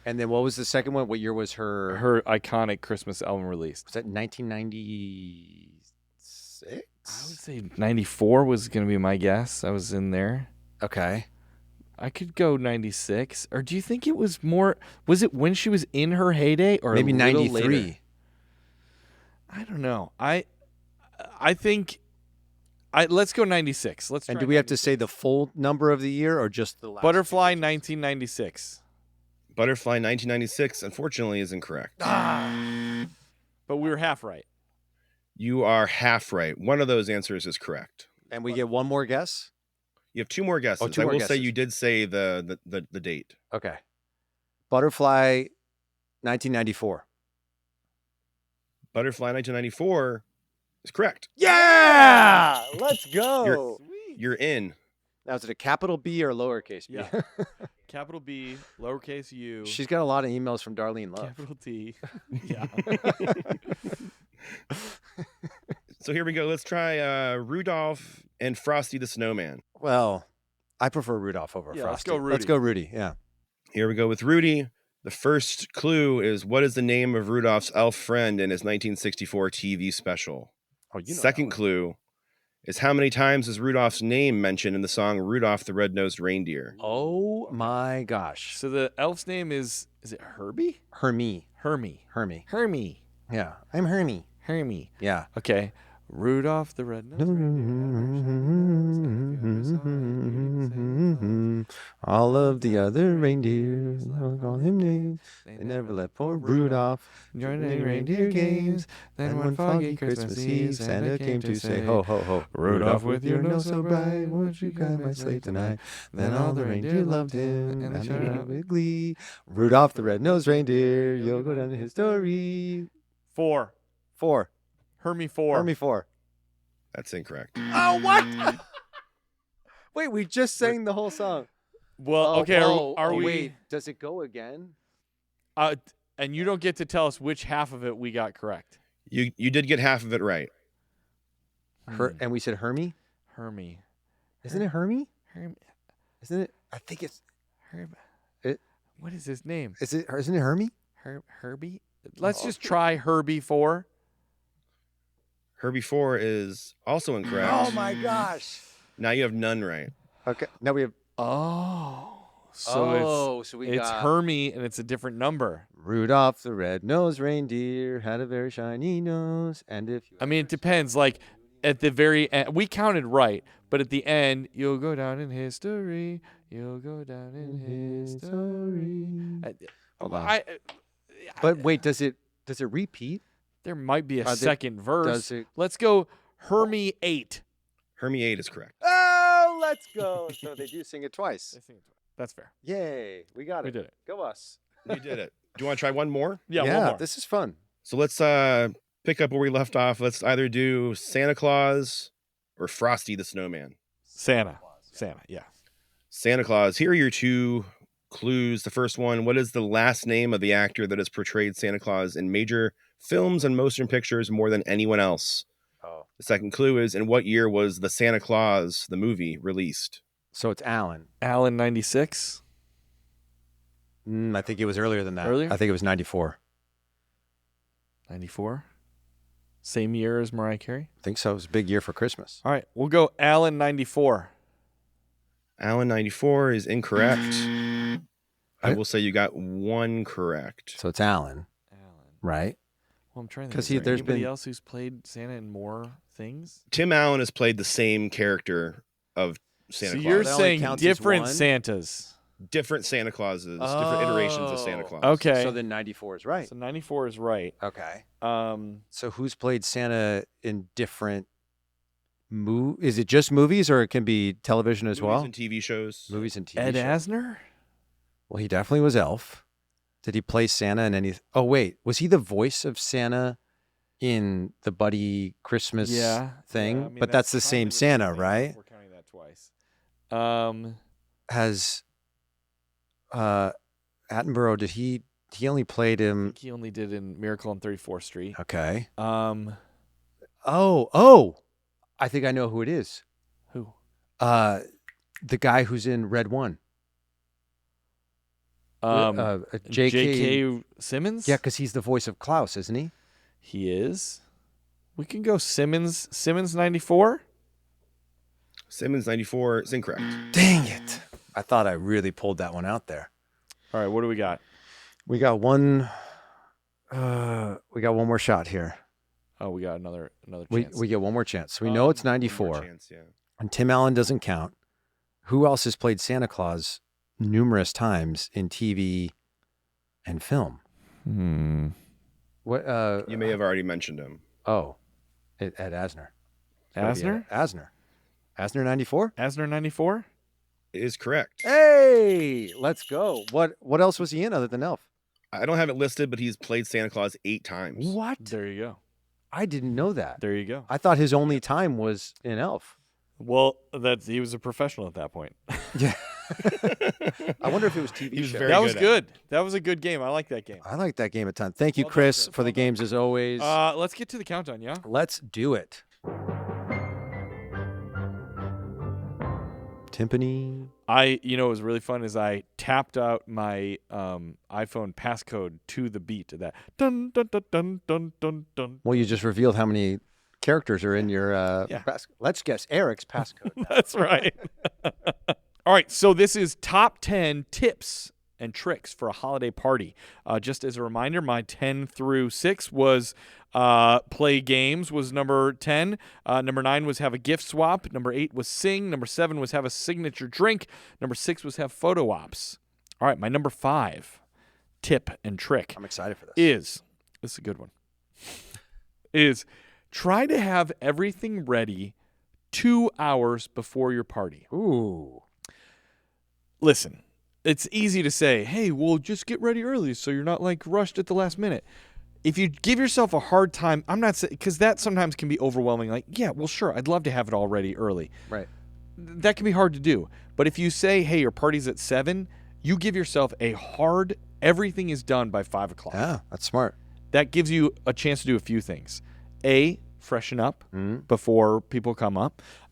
And then what was the second one? What year was her iconic Christmas album released? Was that 1996? I would say 94 was going to be my guess. I was in there. Okay. I could go 96. Or do you think it was more? Was it when she was in her heyday, or maybe a little 93? Later? I don't know. I think. Let's go 96. Let's. And do we have to say the full number of the year or just the last? Butterfly 1996. Butterfly 1996, unfortunately, is incorrect. But we were half right. You are half right. One of those answers is correct. And we get one more guess? You have 2 more guesses. Oh, 2 more I will guesses. say you did say the date. Okay. Butterfly 1994. Butterfly 1994 is correct. Yeah! Let's go. You're in. Now, is it a capital B or lowercase b? Yeah. Capital B, lowercase u. She's got a lot of emails from Darlene Love. Capital T. Yeah. So here we go. Let's try Rudolph and Frosty the Snowman. Well, I prefer Rudolph over Frosty. Let's go Rudy. Let's go Rudy, yeah. Here we go with Rudy. The first clue is, what is the name of Rudolph's elf friend in his 1964 TV special? Oh, you know Second clue is, how many times is Rudolph's name mentioned in the song Rudolph the Red-Nosed Reindeer? Oh my gosh. So the elf's name is it Herbie? Hermie. Hermie. Hermie. Yeah, I'm Hermie. Hermie. Yeah. Okay. Rudolph the Red-Nosed Reindeer. All of the other reindeers, I'll call him names. They never let poor Rudolph join any reindeer games. Then one foggy Christmas Eve, Santa came to say, ho, ho, ho. Rudolph, with your nose so bright, won't you guide my sleigh tonight? Then all the reindeer loved him, and they shouted out with glee. Rudolph the red-nosed reindeer, you'll go down in history. 4. Hermie 4. Hermie 4. That's incorrect. Oh, what? Wait, we just sang the whole song. Well, okay. Are we? Wait, does it go again? And you don't get to tell us which half of it we got correct. You did get half of it right. And we said Hermie? Hermie. Isn't it Hermie? Hermie. Isn't it? I think it's. What is his name? Isn't it Hermie? Herbie? Let's just try Herbie 4. Herbie 4 is also incorrect. Oh my gosh. Now you have none right. Okay. Now we have. So it's it's Hermie and it's a different number. Rudolph the red-nosed reindeer had a very shiny nose, and if you. I mean, it depends. Like at the very end, we counted right, but at the end, you'll go down in history. You'll go down in history. Hold on. But wait, does it repeat? There might be a second verse. Let's go Hermie 8. Hermie 8 is correct. Oh, let's go. So they do sing it twice. That's fair. Yay. We got it. We did it. Go us. You did it. Do you want to try one more? Yeah, one more. This is fun. So let's pick up where we left off. Let's either do Santa Claus or Frosty the Snowman. Santa, yeah. Santa Claus. Here are your two clues. The first one, what is the last name of the actor that has portrayed Santa Claus in major films and motion pictures more than anyone else? Oh. The second clue is, in what year was the Santa Claus, the movie, released? So it's Alan. Alan 96? I think it was earlier than that. Earlier? I think it was 94. 94? Same year as Mariah Carey? I think so. It was a big year for Christmas. All right, we'll go Alan 94. Alan 94 is incorrect. I will say you got one correct. So it's Alan. Right? Well, I'm trying to think. 'Cause Is there there's anybody been- else who's played Santa in more things? Tim Allen has played the same character of Santa So Claus. you're That only saying counts as different one? Santas. Different Santa Clauses, different iterations of Santa Claus. Okay. So then 94 is right. So 94 is right. Okay. Um, So who's played Santa in different Is it just movies, or it can be television as well? Movies and TV shows. Movies and TV Ed shows. Asner? Well, he definitely was Elf. Did he play Santa in any? Oh wait, was he the voice of Santa in the Buddy Christmas thing? Yeah, I mean, but that's the kind same of the Santa, thing. right? We're counting that twice. Has Attenborough? Did he? He only played I him. think he only did in Miracle on 34th Street. Okay. Who? I think I know who it is. Who? The guy who's in Red One. J.K. Simmons? Yeah, because he's the voice of Klaus, isn't he? He is. We can go Simmons 94? Simmons 94 is incorrect. Dang it. I thought I really pulled that one out there. All right, what do we got? We got one more shot here. Oh, we got another We chance. get one more chance. So we know it's One more 94. chance, yeah. And Tim Allen doesn't count. Who else has played Santa Claus numerous times in TV and film? What? You may have already mentioned him. Oh, Ed Asner. Asner? Asner 94? Asner 94? It is correct. Hey, let's go. What else was he in other than Elf? I don't have it listed, but he's played Santa Claus 8 times. What? There you go. I didn't know that. There you go. I thought his only time was in Elf. Well, he was a professional at that point. Yeah. I wonder if it was TV He was show. very That was good at good. That was a good game. I like that game. I like that game a ton. Thank you, Well done, Chris, Chris. for the Well done. games as always. Let's get to the countdown, yeah? Let's do it. Timpani. What was really fun is I tapped out my iPhone passcode to the beat of that. Dun, dun, dun, dun, dun, dun, dun. Well, you just revealed how many characters are in your pass. Let's guess Eric's passcode. That's right. All right, so this is top 10 tips and tricks for a holiday party. Just as a reminder, my 10 through 6 was play games was number 10. Number 9 was have a gift swap. Number 8 was sing. Number 7 was have a signature drink. Number 6 was have photo ops. All right, my number 5 tip and trick I'm excited for this. this is a good one, is try to have everything ready 2 hours before your party. Ooh. Listen, it's easy to say, hey, well, just get ready early so you're not like rushed at the last minute. If you give yourself a hard time, I'm not saying, because that sometimes can be overwhelming. Like, yeah, well, sure, I'd love to have it all ready early. Right. That can be hard to do. But if you say, hey, your party's at 7, you give yourself a hard, everything is done by 5 o'clock. Yeah, that's smart. That gives you a chance to do a few things. A, freshen up before people come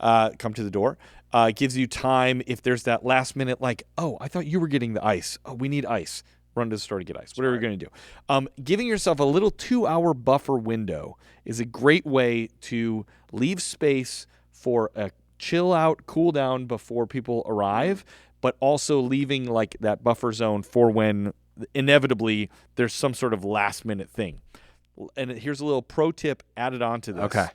to the door. It gives you time if there's that last minute, like, oh, I thought you were getting the ice. Oh, we need ice. Run to the store to get ice. Whatever you're going to do. Giving yourself a little 2-hour buffer window is a great way to leave space for a chill out, cool down before people arrive, but also leaving like that buffer zone for when inevitably there's some sort of last minute thing. And here's a little pro tip added on to this. Okay.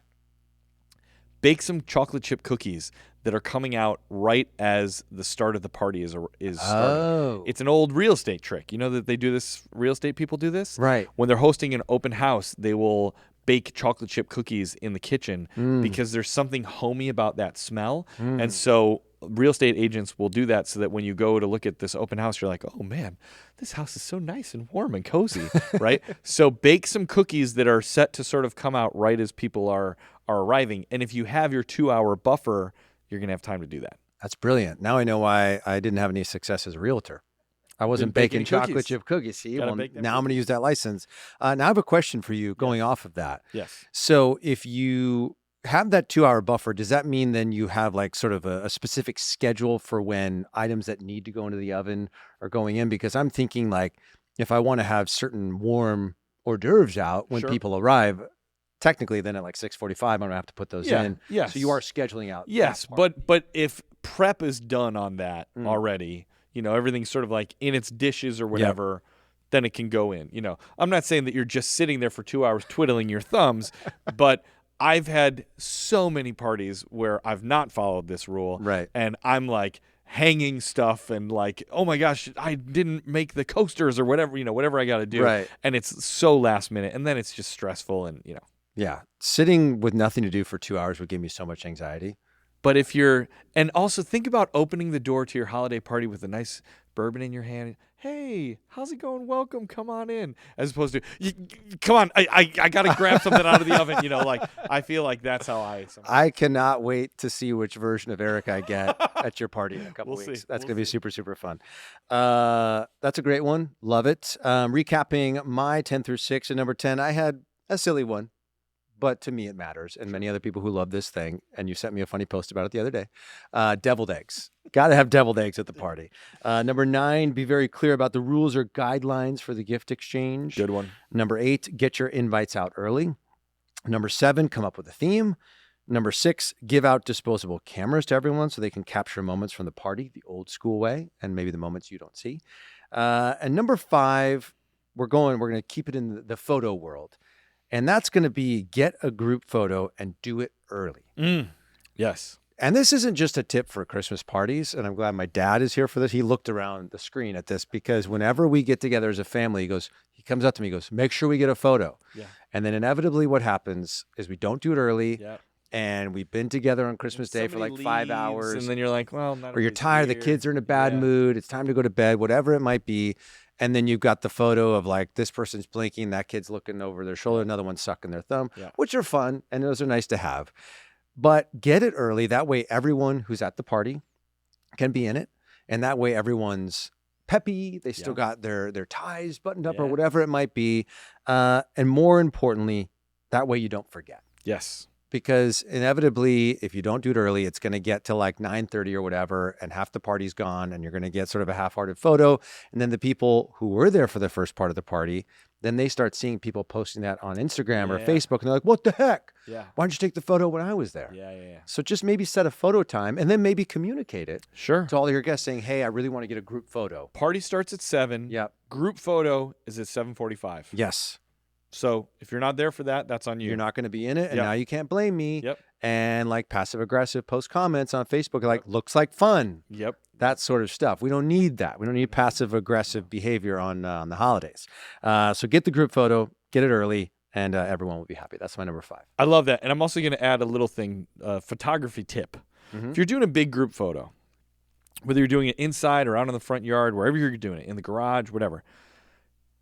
Bake some chocolate chip cookies that are coming out right as the start of the party is starting. Oh. It's an old real estate trick. You know that they do this, real estate people do this? Right. When they're hosting an open house, they will bake chocolate chip cookies in the kitchen because there's something homey about that smell. And so real estate agents will do that so that when you go to look at this open house, you're like, oh man, this house is so nice and warm and cozy, right? So bake some cookies that are set to sort of come out right as people are arriving. And if you have your 2-hour buffer, you're going to have time to do that. That's brilliant. Now I know why I didn't have any success as a realtor. I wasn't Didn't bake baking any chocolate cookies. chip cookies. See, Gotta well, bake them now I'm going to use that license. Now I have a question for you going off of that. Yes. So if you have that 2-hour buffer, does that mean then you have like sort of a specific schedule for when items that need to go into the oven are going in? Because I'm thinking like if I want to have certain warm hors d'oeuvres out when Sure. people arrive, technically then at like 6:45, I'm going to have to put those in. Yes. So you are scheduling out. Yes, that part. but if prep is done on that already, everything's sort of like in its dishes or whatever, then it can go in. I'm not saying that you're just sitting there for 2 hours twiddling your thumbs, but I've had so many parties where I've not followed this rule. Right. And I'm like hanging stuff and like, oh my gosh, I didn't make the coasters or whatever, whatever I got to do. Right. And it's so last minute. And then it's just stressful and. Yeah. Sitting with nothing to do for 2 hours would give me so much anxiety. But and also think about opening the door to your holiday party with a nice bourbon in your hand. Hey, how's it going? Welcome. Come on in. As opposed to, come on, I got to grab something out of the oven. I feel like that's how I cannot wait to see which version of Eric I get at your party in a couple We'll weeks. see. That's We'll going to be see. super, super fun. That's a great one. Love it. Recapping my 10 through 6 and number 10, I had a silly one. But to me, it matters. And many other people who love this thing, and you sent me a funny post about it the other day, deviled eggs. Got to have deviled eggs at the party. Number 9, be very clear about the rules or guidelines for the gift exchange. Good one. Number 8, get your invites out early. Number 7, come up with a theme. Number 6, give out disposable cameras to everyone so they can capture moments from the party the old school way and maybe the moments you don't see. And number 5, we're going to keep it in the photo world. And that's going to be get a group photo and do it early. Yes. And this isn't just a tip for Christmas parties. And I'm glad my dad is here for this. He looked around the screen at this because whenever we get together as a family, he comes up to me, he goes, make sure we get a photo. Yeah. And then inevitably what happens is we don't do it early. Yeah. And we've been together on Christmas Day for like 5 hours. And then you're like, well, or you're tired, the kids are in a bad mood. It's time to go to bed, whatever it might be. And then you've got the photo of like this person's blinking, that kid's looking over their shoulder, another one's sucking their thumb, which are fun. And those are nice to have. But get it early. That way, everyone who's at the party can be in it. And that way, everyone's peppy. They still got their ties buttoned up or whatever it might be. And more importantly, that way you don't forget. Yes. Because inevitably, if you don't do it early, it's going to get to like 9:30 or whatever, and half the party's gone, and you're going to get sort of a half-hearted photo. And then the people who were there for the first part of the party, then they start seeing people posting that on Instagram or Facebook, and they're like, what the heck? Yeah. Why didn't you take the photo when I was there? Yeah. So just maybe set a photo time, and then maybe communicate it Sure. to all your guests saying, hey, I really want to get a group photo. Party starts at 7. Yep. Group photo is at 7:45. Yes. So if you're not there for that, that's on you. You're not going to be in it, and now you can't blame me. Yep. And like passive-aggressive post comments on Facebook, like, looks like fun. Yep. That sort of stuff. We don't need that. We don't need passive-aggressive behavior on the holidays. So get the group photo, get it early, and everyone will be happy. That's my number 5. I love that. And I'm also going to add a little thing, photography tip. If you're doing a big group photo, whether you're doing it inside or out in the front yard, wherever you're doing it, in the garage, whatever,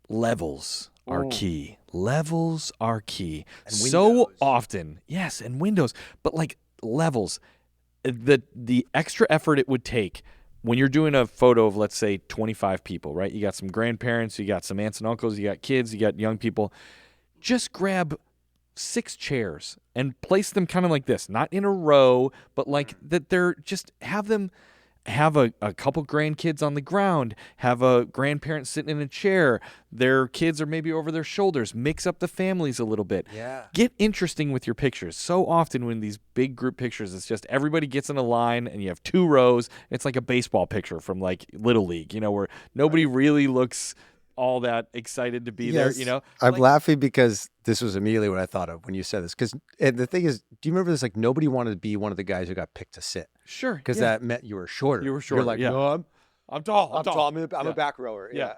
levels are key. Levels are key. And so windows. often, yes, and windows, but like levels, the extra effort it would take when you're doing a photo of, let's say, 25 people, right? You got some grandparents, you got some aunts and uncles, you got kids, you got young people. Just grab 6 chairs and place them kind of like this, not in a row, but like that they're just have a couple grandkids on the ground, have a grandparent sitting in a chair, their kids are maybe over their shoulders, mix up the families a little bit. Yeah. Get interesting with your pictures. So often when these big group pictures, it's just everybody gets in a line and you have 2 rows. It's like a baseball picture from like Little League, where nobody really looks all that excited to be there, I'm laughing because this was immediately what I thought of when you said this. Because the thing is, do you remember this? Like, nobody wanted to be one of the guys who got picked to sit. Sure. Because that meant you were shorter. You were shorter. You're like, yeah. no, I'm tall. I'm tall. I'm a back rower. Yeah.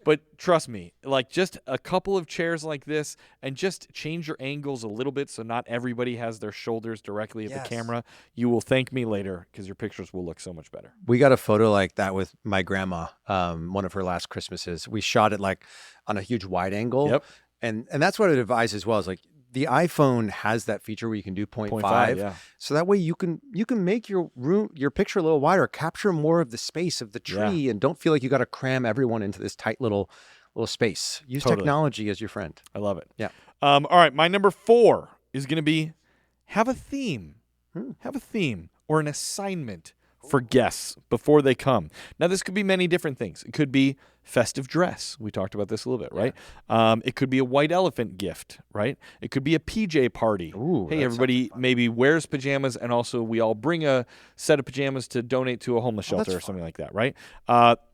But trust me, like just a couple of chairs like this and just change your angles a little bit so not everybody has their shoulders directly at the camera. You will thank me later because your pictures will look so much better. We got a photo like that with my grandma, one of her last Christmases. We shot it like on a huge wide angle. Yep. And that's what I'd advise as well, is like the iPhone has that feature where you can do 0.5. Yeah. So that way you can make your picture a little wider, capture more of the space of the tree, and don't feel like you got to cram everyone into this tight little space. Use technology as your friend. I love it. Yeah. All right. My number 4 is going to be have a theme. Have a theme or an assignment for guests before they come. Now, this could be many different things. It could be festive dress. We talked about this a little bit, right? It could be a white elephant gift, right? It could be a PJ party. Ooh, hey, everybody maybe wears pajamas, and also we all bring a set of pajamas to donate to a homeless shelter or something like that, right?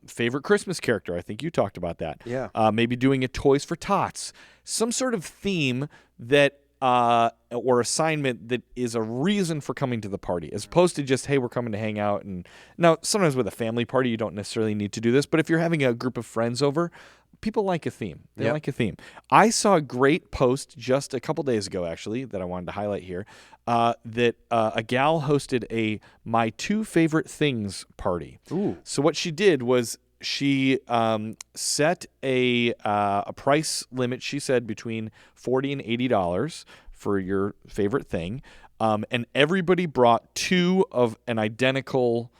Favorite Christmas character. I think you talked about that. Yeah. Maybe doing a Toys for Tots. Some sort of theme that or assignment that is a reason for coming to the party, as opposed to just, hey, we're coming to hang out. And now, sometimes with a family party, you don't necessarily need to do this, but if you're having a group of friends over, people like a theme. They like a theme. I saw a great post just a couple days ago, actually, that I wanted to highlight here, that a gal hosted a My 2 Favorite Things party. Ooh. So what she did was she set a price limit, she said, between $40 and $80 for your favorite thing. And everybody brought 2 of an identical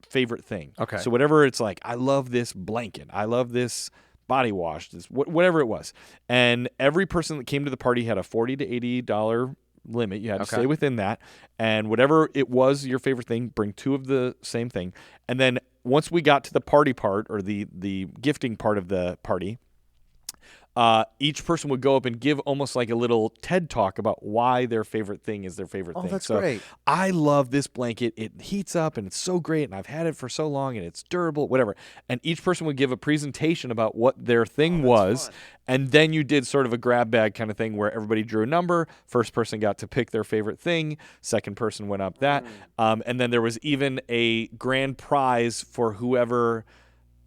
favorite thing. Okay. So whatever it's like, I love this blanket. I love this body wash, this whatever it was. And every person that came to the party had a $40 to $80 limit. You had to stay within that. And whatever it was, your favorite thing, bring 2 of the same thing. And then once we got to the party part, or the gifting part of the party, each person would go up and give almost like a little TED talk about why their favorite thing is their favorite thing. Oh, that's great. I love this blanket. It heats up and it's so great, and I've had it for so long and it's durable, whatever. And each person would give a presentation about what their thing was. Fun. And then you did sort of a grab bag kind of thing where everybody drew a number. First person got to pick their favorite thing. Second person went up that. And then there was even a grand prize for whoever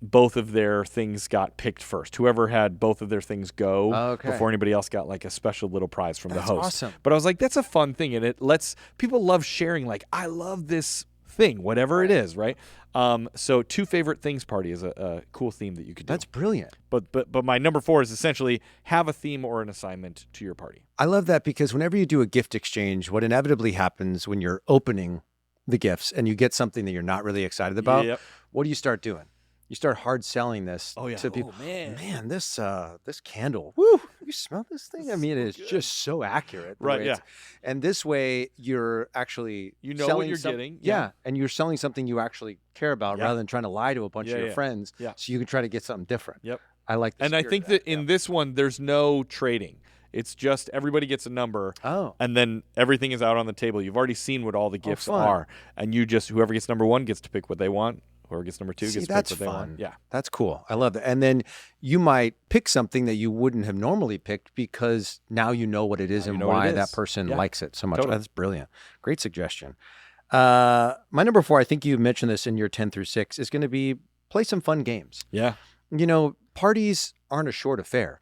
both of their things got picked first. Whoever had both of their things go before anybody else got like a special little prize from the host. Awesome. But I was like, that's a fun thing. And it lets people love sharing. Like, I love this thing, whatever it is, right? So 2 favorite things party is a cool theme that you could do. That's brilliant. But my number 4 is essentially have a theme or an assignment to your party. I love that because whenever you do a gift exchange, what inevitably happens when you're opening the gifts and you get something that you're not really excited about, what do you start doing? You start hard selling this to people. Oh, man, this candle. Woo! You smell this thing? I mean, it is just so accurate. Right, yeah. And this way, you're actually know what you're getting. Yeah, and you're selling something you actually care about rather than trying to lie to a bunch of your friends. Yeah. So you can try to get something different. Yep. I like this. And I think that in this one, there's no trading. It's just everybody gets a number, and then everything is out on the table. You've already seen what all the gifts are, and whoever gets number 1 gets to pick what they want. Whoever gets number 2 gets to pick what they want. Yeah, that's cool. I love that. And then you might pick something that you wouldn't have normally picked because now you know what it is and why that person likes it so much. Totally. That's brilliant. Great suggestion. My number 4, I think you mentioned this in your 10 through 6, is going to be play some fun games. Yeah. Parties aren't a short affair.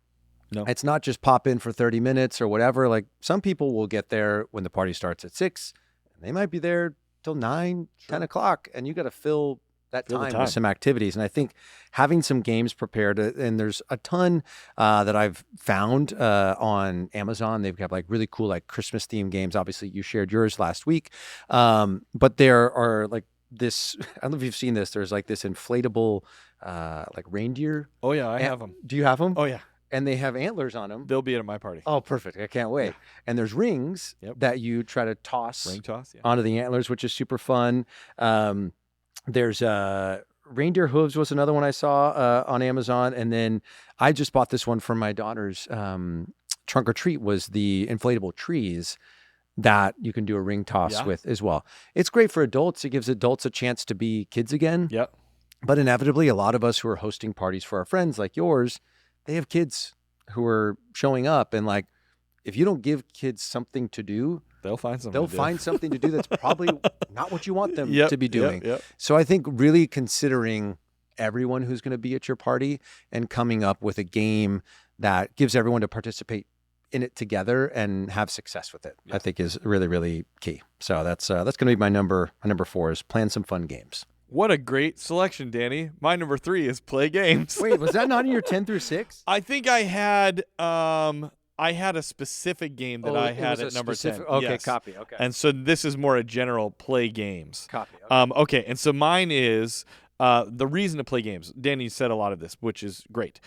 No. It's not just pop in for 30 minutes or whatever. Like some people will get there when the party starts at 6, and they might be there till 9, 10 o'clock, and you got to fill that time with some activities. And I think having some games prepared, and there's a ton that I've found on Amazon. They've got like really cool like Christmas themed games. Obviously, you shared yours last week, but there are like this. I don't know if you've seen this. There's like this inflatable like reindeer. Oh yeah, I have them. Do you have them? Oh yeah. And they have antlers on them. They'll be at my party. Oh, perfect. I can't wait. Yeah. And there's rings that you try to toss, onto the antlers, which is super fun. There's reindeer hooves was another one I saw on Amazon. And then I just bought this one for my daughter's trunk or treat, was the inflatable trees that you can do a ring toss with as well. It's great for adults. It gives adults a chance to be kids again. Yep. But inevitably, a lot of us who are hosting parties for our friends like yours, they have kids who are showing up, and like, if you don't give kids something to do, they'll find something. They'll find something to do that's probably not what you want them to be doing. Yep. So I think really considering everyone who's going to be at your party and coming up with a game that gives everyone to participate in it together and have success with it, I think is really, really key. So that's going to be my number 4 is plan some fun games. What a great selection, Danny. My number 3 is play games. Wait, was that not in your 10 through 6? I think I had a specific game that I had at number 10. Okay, yes. Copy. Okay. And so this is more a general play games. Copy. Okay. Okay, and so mine is the reason to play games. Danny said a lot of this, which is great.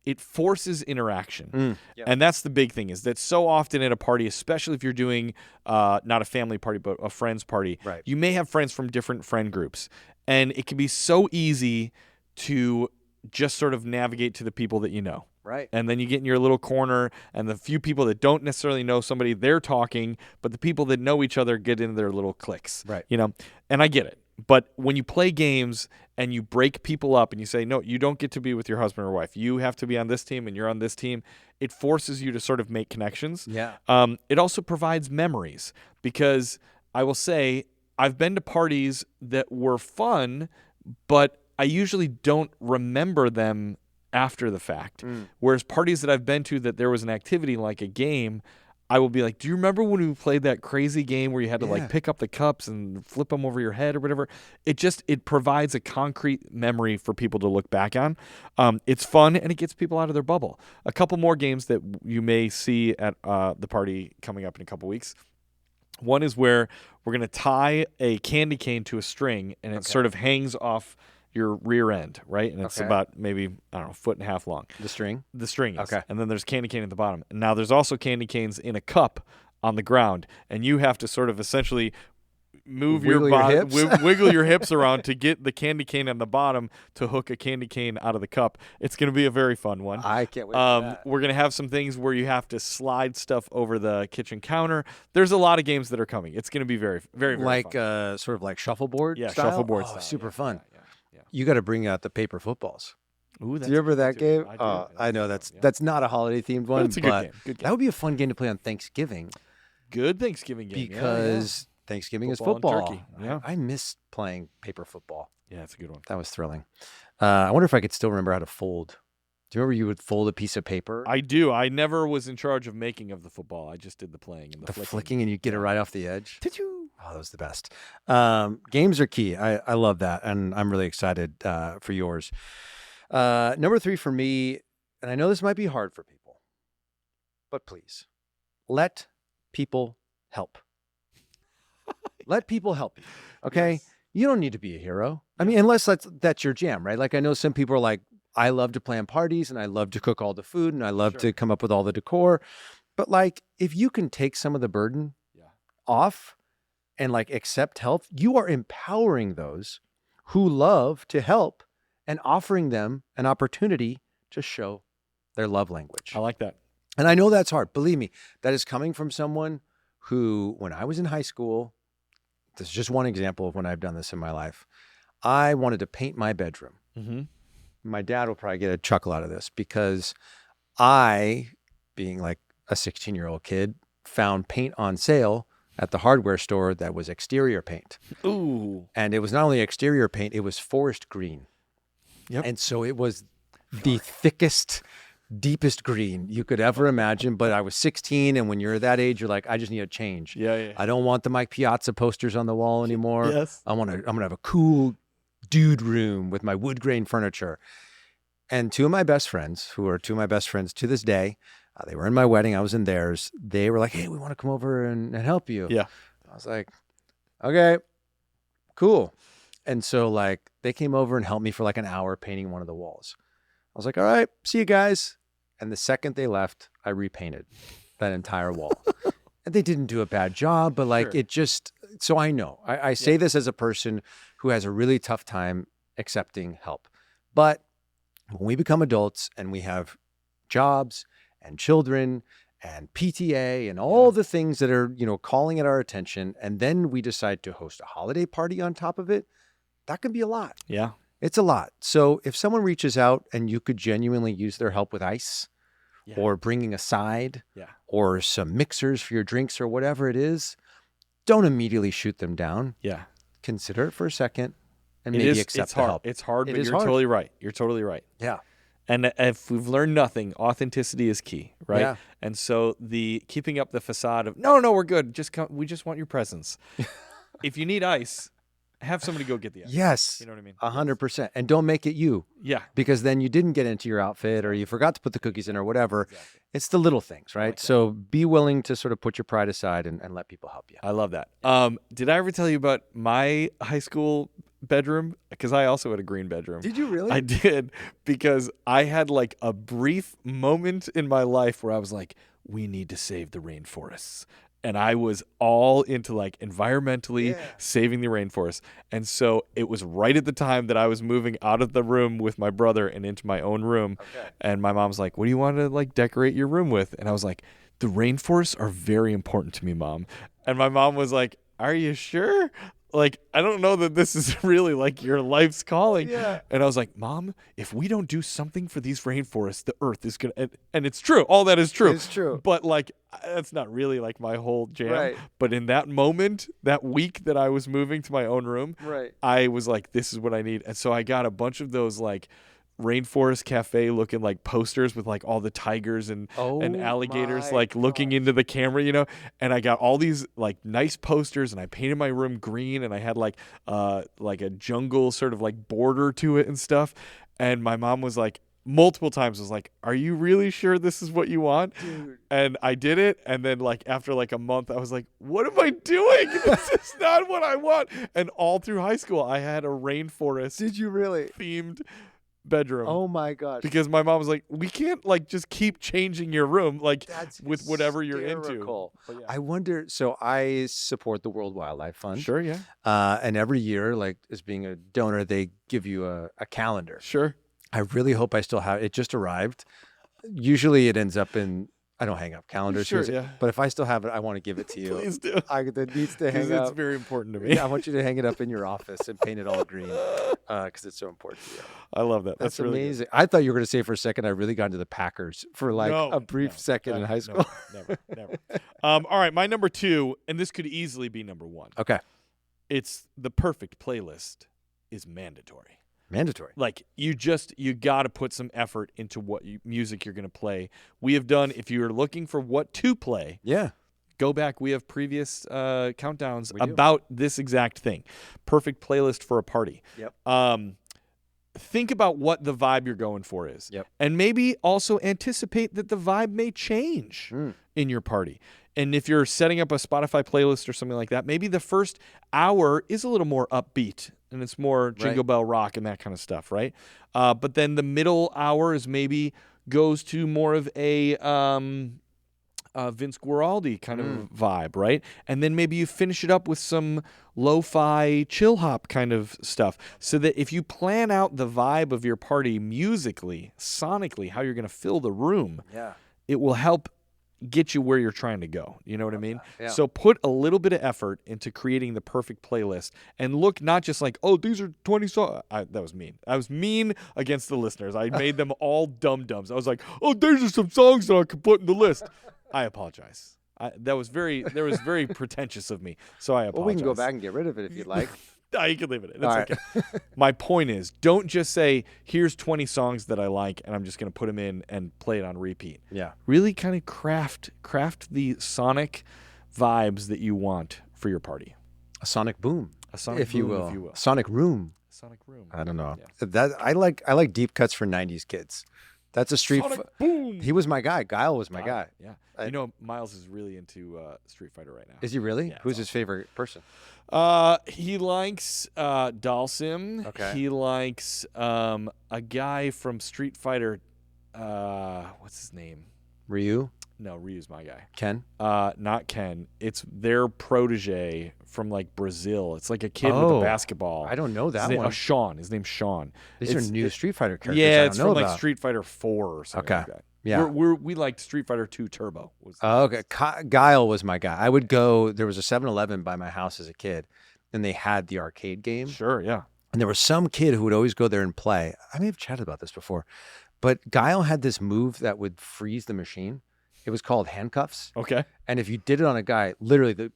It forces interaction. And that's the big thing, is that so often at a party, especially if you're doing not a family party, but a friend's party, you may have friends from different friend groups. And it can be so easy to just sort of navigate to the people that you know. Right. And then you get in your little corner, and the few people that don't necessarily know somebody, they're talking, but the people that know each other get in their little cliques. Right. And I get it. But when you play games and you break people up and you say, no, you don't get to be with your husband or wife, you have to be on this team and you're on this team, it forces you to sort of make connections. Yeah. It also provides memories, because I will say I've been to parties that were fun, but I usually don't remember them after the fact. Whereas parties that I've been to that there was an activity like a game, I will be like, do you remember when we played that crazy game where you had to like pick up the cups and flip them over your head or whatever? It provides a concrete memory for people to look back on. It's fun, and it gets people out of their bubble. A couple more games that you may see at the party coming up in a couple weeks. One is where we're going to tie a candy cane to a string, and it sort of hangs off your rear end, right? And it's about maybe, I don't know, 1.5 feet long. The string? The string is. Okay. And then there's candy cane at the bottom. And now there's also candy canes in a cup on the ground. And you have to sort of essentially move Wiggle your body, your hips? wiggle your hips around to get the candy cane on the bottom to hook a candy cane out of the cup. It's going to be a very fun one. I can't wait for that. We're going to have some things where you have to slide stuff over the kitchen counter. There's a lot of games that are coming. It's going to be very, very, very like fun. Sort of like shuffleboard Yeah, style? shuffleboard Oh, style. super fun. Yeah. You got to bring out the paper footballs. Ooh, Do you remember that game? I do. I know that's not a holiday themed one, It's a but good game. Good game. that would be a fun game to play on Thanksgiving Good Thanksgiving game. because Thanksgiving is Football and football. turkey. Yeah. I miss playing paper football. Yeah, it's a good one. That was thrilling. I wonder if I could still remember how to fold. Do you remember you would fold a piece of paper? I do. I never was in charge of making of the football. I just did the playing and the flicking, and you get it right off the edge. Oh, that was the best. Games are key. I love that, and I'm really excited for yours. Number 3 for me, and I know this might be hard for people, but please, let people help. Let people help you, okay? Yes. You don't need to be a hero. I mean, unless that's your jam, right? Like I know some people are like, I love to plan parties, and I love to cook all the food, and I love to come up with all the decor. But like, if you can take some of the burden off and like accept help, you are empowering those who love to help and offering them an opportunity to show their love language. I like that. And I know that's hard. Believe me, that is coming from someone who, when I was in high school, this is just one example of when I've done this in my life. I wanted to paint my bedroom. Mm-hmm. My dad will probably get a chuckle out of this because I, being like a 16-year-old kid, found paint on sale at the hardware store that was exterior paint. Ooh. And it was not only exterior paint, it was forest green. Yep. And so it was the thickest, deepest green you could ever imagine. But I was 16, and when you're that age, you're like, I just need a change. Yeah. I don't want the Mike Piazza posters on the wall anymore. Yes. I'm gonna have a cool dude room with my wood grain furniture. And two of my best friends, who are two of my best friends to this day, they were in my wedding. I was in theirs. They were like, hey, we want to come over and help you. Yeah. I was like, okay, cool. And so like they came over and helped me for like an hour painting one of the walls. I was like, all right, see you guys. And the second they left, I repainted that entire wall. And they didn't do a bad job, but like it just, so I know. I say this as a person who has a really tough time accepting help. But when we become adults and we have jobs and children and PTA and all the things that are, calling at our attention, and then we decide to host a holiday party on top of it, that can be a lot. Yeah. It's a lot. So if someone reaches out and you could genuinely use their help with ice or bringing a side or some mixers for your drinks or whatever it is, don't immediately shoot them down. Yeah. Consider it for a second and maybe accept the help. It's hard, but you're totally right. You're totally right. Yeah. And if we've learned nothing, authenticity is key, right? Yeah. And so the keeping up the facade of, no, we're good. Just come, we just want your presence. If you need ice, have somebody go get the ice. Yes. You know what I mean? 100%. And don't make it you. Yeah. Because then you didn't get into your outfit or you forgot to put the cookies in or whatever. Exactly. It's the little things, right? Like so be willing to sort of put your pride aside and let people help you. I love that. Did I ever tell you about my high school bedroom? Because I also had a green bedroom. Did you really? I did, because I had like a brief moment in my life where I was like, we need to save the rainforests. And I was all into like environmentally saving the rainforest. And so it was right at the time that I was moving out of the room with my brother and into my own room. Okay. And my mom's like, what do you want to like decorate your room with? And I was like, the rainforests are very important to me, Mom. And my mom was like, are you sure? Like, I don't know that this is really like your life's calling. Yeah. And I was like, Mom, if we don't do something for these rainforests, the earth is going to, and it's true. All that is true. It's true. But like, that's not really like my whole jam. Right. But in that moment, that week that I was moving to my own room, I was like, this is what I need. And so I got a bunch of those like Rainforest Cafe looking like posters with like all the tigers and alligators like looking into the camera, and I got all these like nice posters and I painted my room green and I had like a jungle sort of like border to it and stuff. And my mom was like, multiple times was like, are you really sure this is what you want? Dude. And I did it. And then like after like a month, I was like, what am I doing? This is not what I want. And all through high school, I had a rainforest. Did you really? Themed bedroom. Oh my gosh. Because my mom was like, we can't like just keep changing your room like with whatever you're into. Yeah. I wonder, so I support the World Wildlife Fund. Sure, yeah. And every year, like as being a donor, they give you a calendar. Sure. I really hope I still have it. Just arrived. Usually it ends up in, I don't hang up calendars. Sure, yeah. But if I still have it, I want to give it to you. Please do. It needs to hang up. It's very important to me. Yeah, I want you to hang it up in your office and paint it all green because it's so important to you. I love that. That's really amazing. Good. I thought you were going to say for a second I really got into the Packers for like a brief second in high school. Never. All right, my number 2, and this could easily be number 1. Okay. It's the perfect playlist is mandatory. Mandatory. Like you got to put some effort into what music you're going to play. We have done, if you're looking for what to play, Go back. We have previous countdowns about this exact thing. Perfect playlist for a party. Yep. Think about what the vibe you're going for is. Yep. And maybe also anticipate that the vibe may change in your party. And if you're setting up a Spotify playlist or something like that, maybe the first hour is a little more upbeat and it's more Jingle Bell Rock and that kind of stuff, right? But then the middle hour is maybe goes to more of a Vince Guaraldi kind of vibe, right? And then maybe you finish it up with some lo-fi chill hop kind of stuff, so that if you plan out the vibe of your party musically, sonically, how you're going to fill the room, it will help get you where you're trying to go. You know what I mean? Yeah. So put a little bit of effort into creating the perfect playlist and look not just like, oh, these are 20 songs. That was mean. I was mean against the listeners. I made them all dum-dums. I was like, oh, these are some songs that I could put in the list. I apologize. That was very pretentious of me. So I apologize. Well, we can go back and get rid of it if you'd like. No, you can leave it. That's okay. My point is, don't just say, here's 20 songs that I like, and I'm just going to put them in and play it on repeat. Yeah. Really kind of craft the sonic vibes that you want for your party. A sonic boom, if you will. Sonic room. Sonic room. I don't know. Yeah. That I like deep cuts for 90s kids. That's a street. Boom. He was my guy. Guile was my guy. Yeah. Miles is really into Street Fighter right now. Is he really? Yeah, Who's his favorite person? He likes Dalsim. Okay. He likes a guy from Street Fighter. What's his name? Ryu? No, Ryu's my guy. Ken? Not Ken. It's their protege from like Brazil. It's like a kid with a basketball. I don't know that one. Sean. His name's Sean. These are new Street Fighter characters. Yeah, I it's don't know from about. like Street Fighter 4 or something like that. Yeah. We liked Street Fighter 2 Turbo. Okay. Guile was my guy. I would go, there was a 7-Eleven by my house as a kid, and they had the arcade game. Sure, yeah. And there was some kid who would always go there and play. I may have chatted about this before, but Guile had this move that would freeze the machine. It was called handcuffs. Okay. And if you did it on a guy, literally the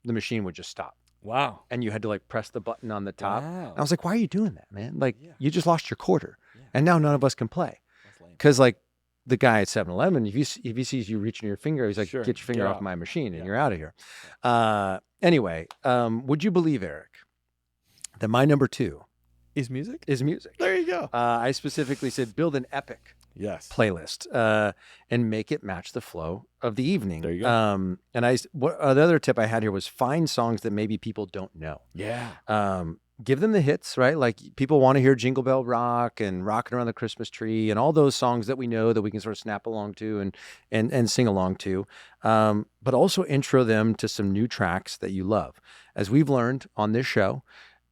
machine would just stop. Wow. And you had to like press the button on the top. Wow. And I was like, why are you doing that, man? Like, you just lost your quarter. Yeah. And now none of us can play. Because like the guy at 7-Eleven, if he sees you reaching your finger, he's like, get your finger off my machine and you're out of here. Anyway, would you believe, Eric, that my number 2 is music? There you go. I specifically said build an epic playlist and make it match the flow of the evening. There you go. And the other tip I had here was find songs that maybe people don't know. Yeah. Give them the hits, right? Like people want to hear Jingle Bell Rock and Rockin' Around the Christmas Tree and all those songs that we know that we can sort of snap along to and sing along to. But also intro them to some new tracks that you love. As we've learned on this show,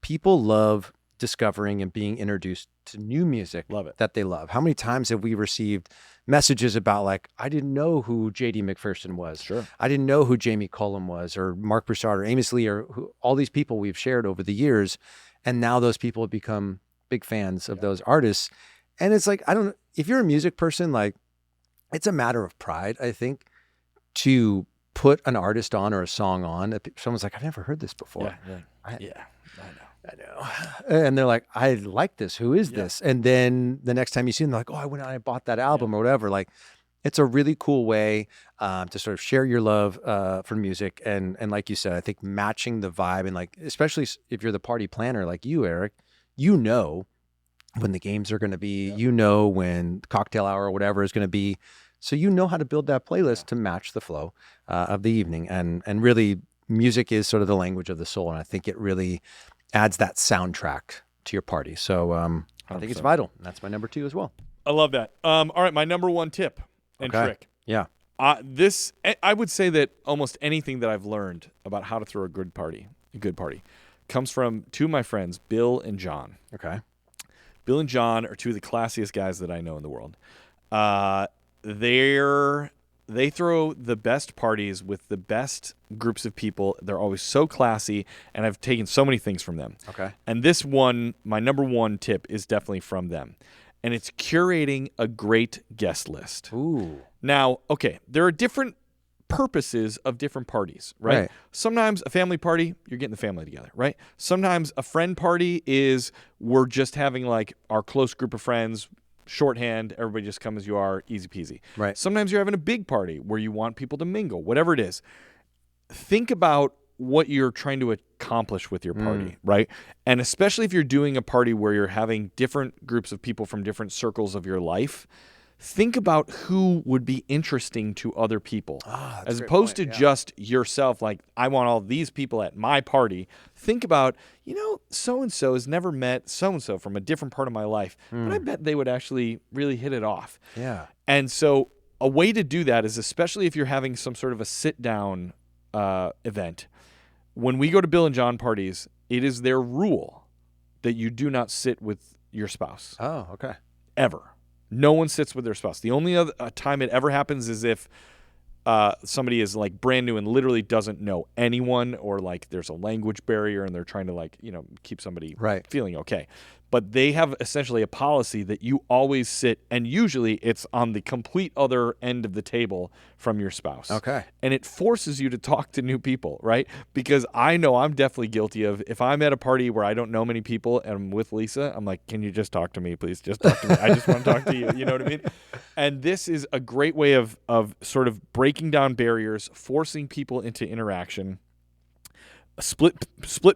people love discovering and being introduced to new music that they love. How many times have we received messages about like, I didn't know who J.D. McPherson was. Sure. I didn't know who Jamie Cullum was or Mark Broussard or Amos Lee or all these people we've shared over the years. And now those people have become big fans of those artists. And it's like, if you're a music person, like it's a matter of pride, I think, to put an artist on or a song on. Someone's like, I've never heard this before. I know. And they're like, I like this. Who is this? And then the next time you see them, they're like, oh, I went out and I bought that album or whatever. Like, it's a really cool way to sort of share your love for music. And like you said, I think matching the vibe and like, especially if you're the party planner like you, Eric, you know when the games are going to be, you know when cocktail hour or whatever is going to be. So you know how to build that playlist to match the flow of the evening. And really, music is sort of the language of the soul. And I think it really adds that soundtrack to your party. So I think it's vital. And that's my number 2 as well. I love that. All right, my number 1 tip and trick. Yeah. I would say that almost anything that I've learned about how to throw a good party comes from 2 of my friends, Bill and John. Okay. Bill and John are 2 of the classiest guys that I know in the world. They throw the best parties with the best groups of people. They're always so classy, and I've taken so many things from them. Okay. And this one, my number 1 tip is definitely from them. And it's curating a great guest list. Ooh. Now, okay, there are different purposes of different parties, right? Sometimes a family party, you're getting the family together, right? Sometimes a friend party is we're just having like our close group of friends, shorthand, everybody just come as you are, easy peasy. Right. Sometimes you're having a big party where you want people to mingle, whatever it is. think about what you're trying to accomplish with your party, right? And especially if you're doing a party where you're having different groups of people from different circles of your life, think about who would be interesting to other people. As opposed to just yourself, like, I want all these people at my party. Think about, so-and-so has never met so-and-so from a different part of my life, but I bet they would actually really hit it off. Yeah. And so a way to do that is, especially if you're having some sort of a sit-down event, when we go to Bill and John parties, it is their rule that you do not sit with your spouse. Oh, okay. Ever. No one sits with their spouse. The only other time it ever happens is if somebody is like brand new and literally doesn't know anyone, or like there's a language barrier and they're trying to keep somebody feeling okay. But they have essentially a policy that you always sit, and usually it's on the complete other end of the table from your spouse. Okay. And it forces you to talk to new people, right? Because I know I'm definitely guilty of, if I'm at a party where I don't know many people and I'm with Lisa, I'm like, can you just talk to me, please? Just talk to me. I just want to talk to you. You know what I mean? And this is a great way of sort of breaking down barriers, forcing people into interaction, split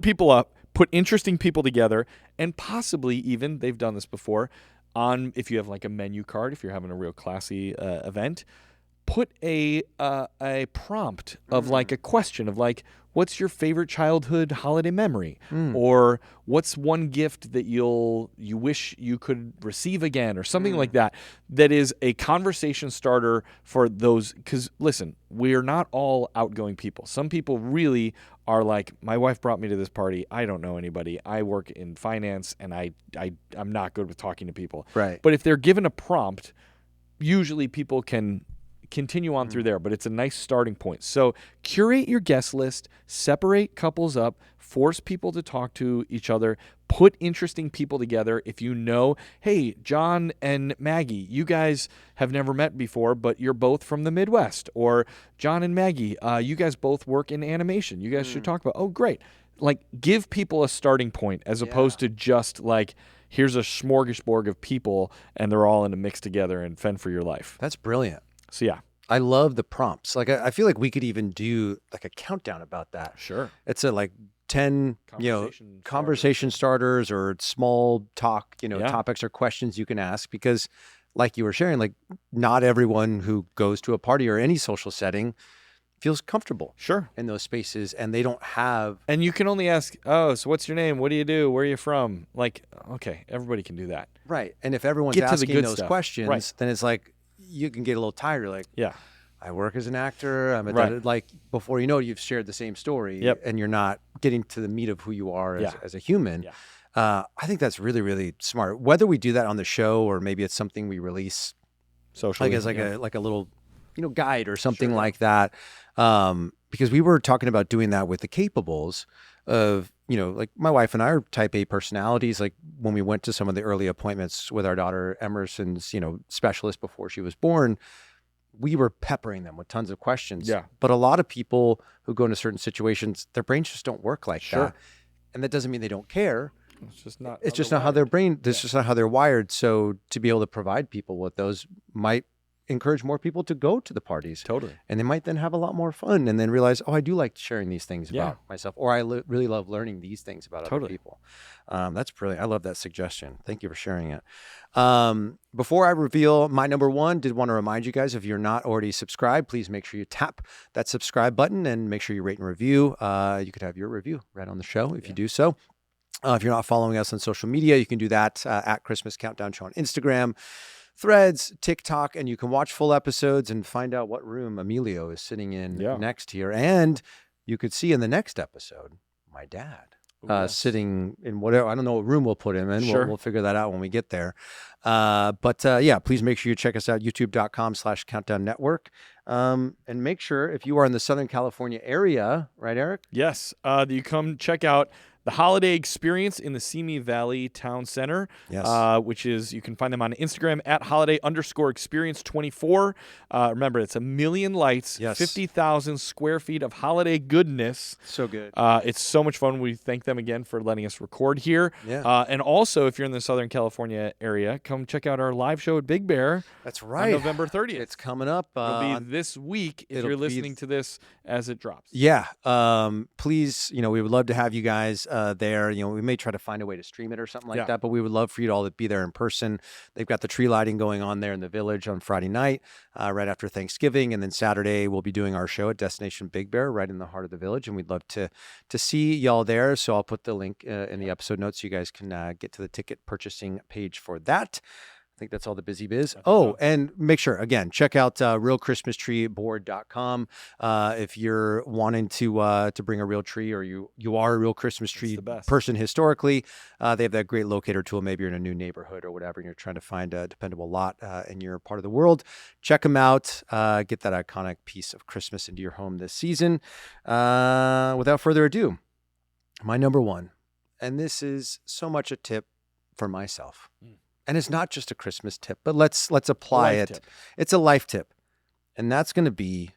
people up, put interesting people together, and possibly even, they've done this before, if you have like a menu card, if you're having a real classy event, put a prompt of like a question of like, what's your favorite childhood holiday memory? Or what's one gift that you wish you could receive again, or something like that. That is a conversation starter for those, because listen, we're not all outgoing people. Some people really are like, my wife brought me to this party. I don't know anybody. I work in finance and I'm not good with talking to people. Right. But if they're given a prompt, usually people can continue on through there, but it's a nice starting point. So curate your guest list, separate couples up, force people to talk to each other, put interesting people together. If you know, hey, John and Maggie, you guys have never met before, but you're both from the Midwest. Or John and Maggie, you guys both work in animation. You guys should talk about, oh, great. Like, give people a starting point as opposed to just like, here's a smorgasbord of people and they're all in a mix together and fend for your life. That's brilliant. So yeah. I love the prompts. Like, I feel like we could even do like a countdown about that. Sure. It's a like 10, conversation starters or small talk, topics or questions you can ask, because like you were sharing, like not everyone who goes to a party or any social setting feels comfortable in those spaces, and they don't have. And you can only ask, oh, so what's your name? What do you do? Where are you from? Like, okay, everybody can do that. Right. And if everyone's asking those questions, then it's like, you can get a little tired. You're like, I work as an actor. I'm like, before you know it, you've shared the same story, and you're not getting to the meat of who you are as a human. I think that's really, really smart. Whether we do that on the show or maybe it's something we release socially, like as like a little, guide or something like that. Because we were talking about doing that with the Capables of, like my wife and I are type A personalities. Like when we went to some of the early appointments with our daughter Emerson's, specialist before she was born, we were peppering them with tons of questions. Yeah. But a lot of people who go into certain situations, their brains just don't work like that. And that doesn't mean they don't care. It's just not. It's just not how their brain. That's just not how they're wired. So to be able to provide people with those might encourage more people to go to the parties. Totally. And they might then have a lot more fun and then realize, oh, I do like sharing these things about myself, or I really love learning these things about other people. That's brilliant. I love that suggestion. Thank you for sharing it. Before I reveal my number one, did want to remind you guys, if you're not already subscribed, please make sure you tap that subscribe button and make sure you rate and review. You could have your review read on the show if you do so. If you're not following us on social media, you can do that at Christmas Countdown Show on Instagram, Threads, TikTok, and you can watch full episodes and find out what room Emilio is sitting in next here. And you could see in the next episode, my dad sitting in whatever, I don't know what room we'll put him in. We'll figure that out when we get there. But please make sure you check us out, youtube.com/Countdown Network. And make sure if you are in the Southern California area, right, Eric? Yes. You come check out the The Holiday Experience in the Simi Valley Town Center, which is, you can find them on Instagram at holiday_experience24. Remember, it's 1 million lights, 50,000 square feet of holiday goodness. So good. It's so much fun. We thank them again for letting us record here. Yeah. And also, if you're in the Southern California area, come check out our live show at Big Bear. That's right. On November 30th. It's coming up. It'll be this week if you're listening to this as it drops. Yeah. Please, we would love to have you guys there. We may try to find a way to stream it or something like that, but we would love for you to all to be there in person. They've got the tree lighting going on there in the village on Friday night, right after Thanksgiving. And then Saturday, we'll be doing our show at Destination Big Bear right in the heart of the village. And we'd love to see y'all there. So I'll put the link in the episode notes so you guys can get to the ticket purchasing page for that. I think that's all the busy biz. And make sure, again, check out realchristmastreeboard.com. If you're wanting to bring a real tree, or you are a real Christmas tree person historically, they have that great locator tool. Maybe you're in a new neighborhood or whatever, and you're trying to find a dependable lot in your part of the world. Check them out. Get that iconic piece of Christmas into your home this season. Without further ado, my number one, and this is so much a tip for myself. And it's not just a Christmas tip, but let's apply it. Tip. It's a life tip. And that's going to be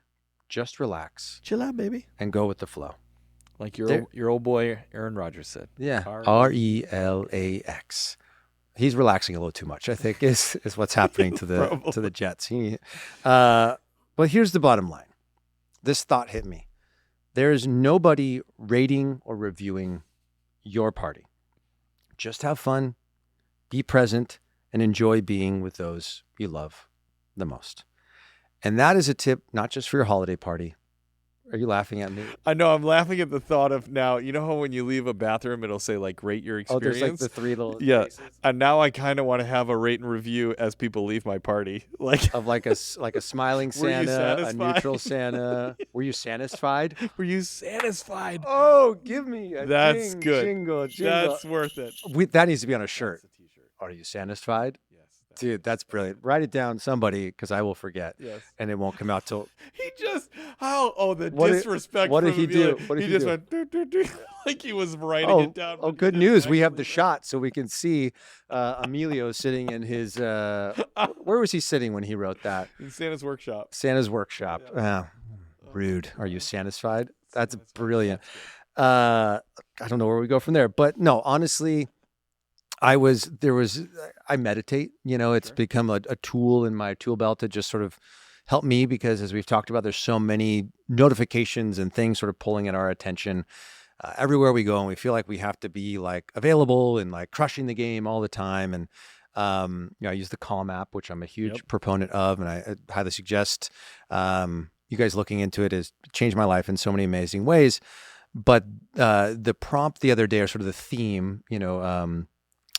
just relax. Chill out, baby. And go with the flow. Like your old boy Aaron Rodgers said. Yeah. RELAX. He's relaxing a little too much, I think, is what's happening to the Jets. But here's the bottom line. This thought hit me. There's nobody rating or reviewing your party. Just have fun, be present, and enjoy being with those you love the most. And that is a tip, not just for your holiday party. Are you laughing at me? I know. I'm laughing at the thought of now, you know how when you leave a bathroom, it'll say like rate your experience? Oh, there's like the 3 little faces. And now I kind of want to have a rate and review as people leave my party. Of like a smiling Santa, a neutral Santa. Were you satisfied? Were you satisfied? Oh, give me a That's good. Jingle. That's worth it. That needs to be on a shirt. That's a t-shirt. Are you satisfied? Yes. Dude, that's brilliant. Write it down, somebody, because I will forget. Yes. And it won't come out till... disrespect. What did he do? He just went, like he was writing it down. Oh, good news. We have the shot so we can see Emilio sitting in his... where was he sitting when he wrote that? In Santa's workshop. Santa's workshop. Yeah. Rude. Are you satisfied? That's brilliant. I don't know where we go from there. But no, honestly... I meditate, it's become a tool in my tool belt to just sort of help me, because as we've talked about, there's so many notifications and things sort of pulling at our attention everywhere we go. And we feel like we have to be like available and like crushing the game all the time. And, I use the Calm app, which I'm a huge proponent of. And I highly suggest you guys looking into it. Has changed my life in so many amazing ways. But the prompt the other day, or sort of the theme,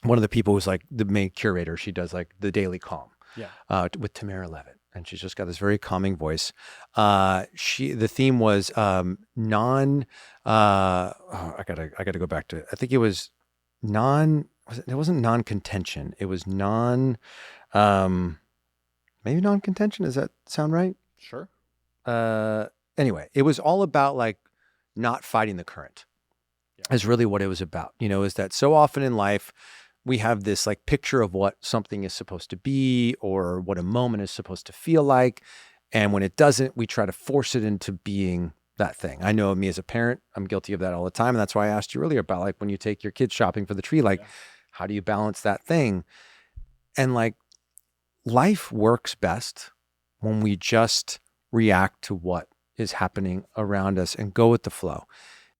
one of the people who's like the main curator, she does like the Daily Calm with Tamara Levitt. And she's just got this very calming voice. The theme was I gotta go back to it. I think it was it wasn't non-contention. It was maybe non-contention. Does that sound right? Sure. Anyway, it was all about like not fighting the current. Is really what it was about. Is that so often in life, we have this like picture of what something is supposed to be, or what a moment is supposed to feel like. And when it doesn't, we try to force it into being that thing. I know me as a parent, I'm guilty of that all the time. And that's why I asked you earlier about like when you take your kids shopping for the tree, like how do you balance that thing? And like life works best when we just react to what is happening around us and go with the flow.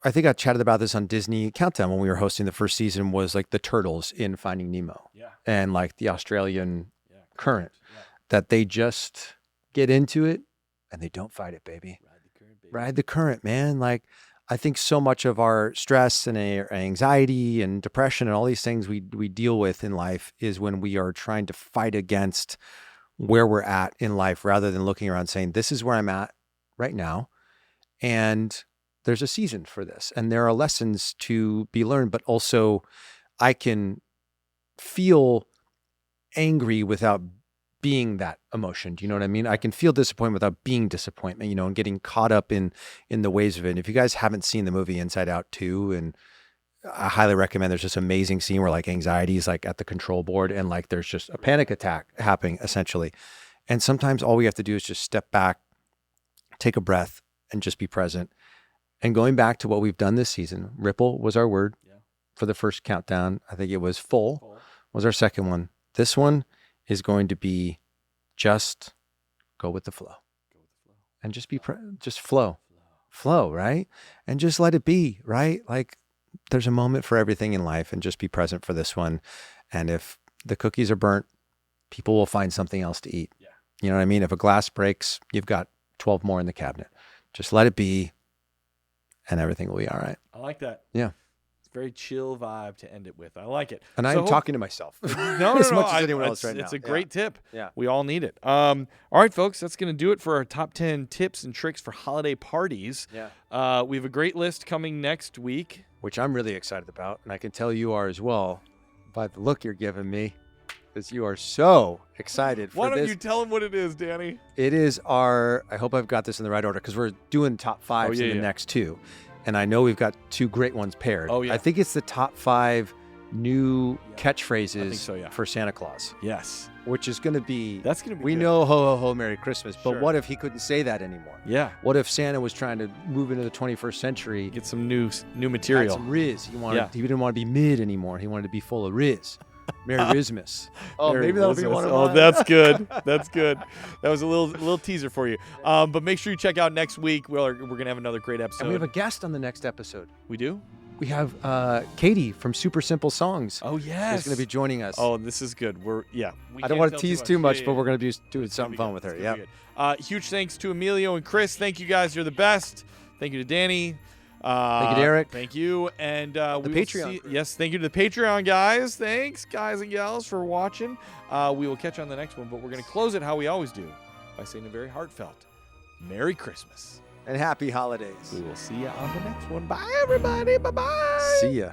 I think I chatted about this on Disney Countdown when we were hosting the first season, was like the turtles in Finding Nemo and like the Australian current, that they just get into it and they don't fight it, baby. Ride the current, man. Like I think so much of our stress and our anxiety and depression and all these things we deal with in life is when we are trying to fight against where we're at in life, rather than looking around saying, this is where I'm at right now. And there's a season for this, and there are lessons to be learned, but also I can feel angry without being that emotion. Do you know what I mean? I can feel disappointment without being disappointment, and getting caught up in the ways of it. And if you guys haven't seen the movie Inside Out 2, and I highly recommend. There's this amazing scene where like anxiety is like at the control board and like there's just a panic attack happening essentially. And sometimes all we have to do is just step back, take a breath, and just be present. And going back to what we've done this season, ripple was our word for the first countdown. I think it was full was our second one. This one is going to be just go with the flow. And just be, just flow, right? And just let it be, right? Like there's a moment for everything in life and just be present for this one. And if the cookies are burnt, people will find something else to eat. Yeah. You know what I mean? If a glass breaks, you've got 12 more in the cabinet. Just let it be and everything will be all right. I like that. Yeah. It's a very chill vibe to end it with. I like it. And I'm talking to myself no, as much as anyone else right now. It's a great tip. Yeah. We all need it. All right, folks, that's going to do it for our top 10 tips and tricks for holiday parties. Yeah. We have a great list coming next week. Which I'm really excited about. And I can tell you are as well by the look you're giving me. Because you are so excited for this. Why don't you tell them what it is, Danny? It is our, I hope I've got this in the right order, because we're doing top fives in the next two. And I know we've got two great ones paired. Oh, yeah. I think it's the top 5 new catchphrases for Santa Claus. Yes. Which is going to be, that's going to be we good. know ho, ho, ho, Merry Christmas, but what if he couldn't say that anymore? Yeah. What if Santa was trying to move into the 21st century? Get some new material. Add some Riz. He didn't want to be mid anymore. He wanted to be full of Riz. Merry Christmas. Oh, Merry maybe that'll Christmas. be one of Oh, mine. that's good. That's good. That was a little teaser for you. But make sure you check out next week. We're going to have another great episode. And we have a guest on the next episode. We do? We have Katie from Super Simple Songs. Oh, yes. Is going to be joining us. Oh, this is good. I don't want to tease too much, but we're going to be doing something fun with her. Yeah. Huge thanks to Emilio and Chris. Thank you guys. You're the best. Thank you to Danny. Thank you, Derek. Thank you. And the Patreon. Yes, thank you to the Patreon guys. Thanks, guys and gals, for watching. We will catch you on the next one, but we're going to close it how we always do by saying a very heartfelt Merry Christmas. And happy holidays. We will see you on the next one. Bye, everybody. Bye-bye. See ya.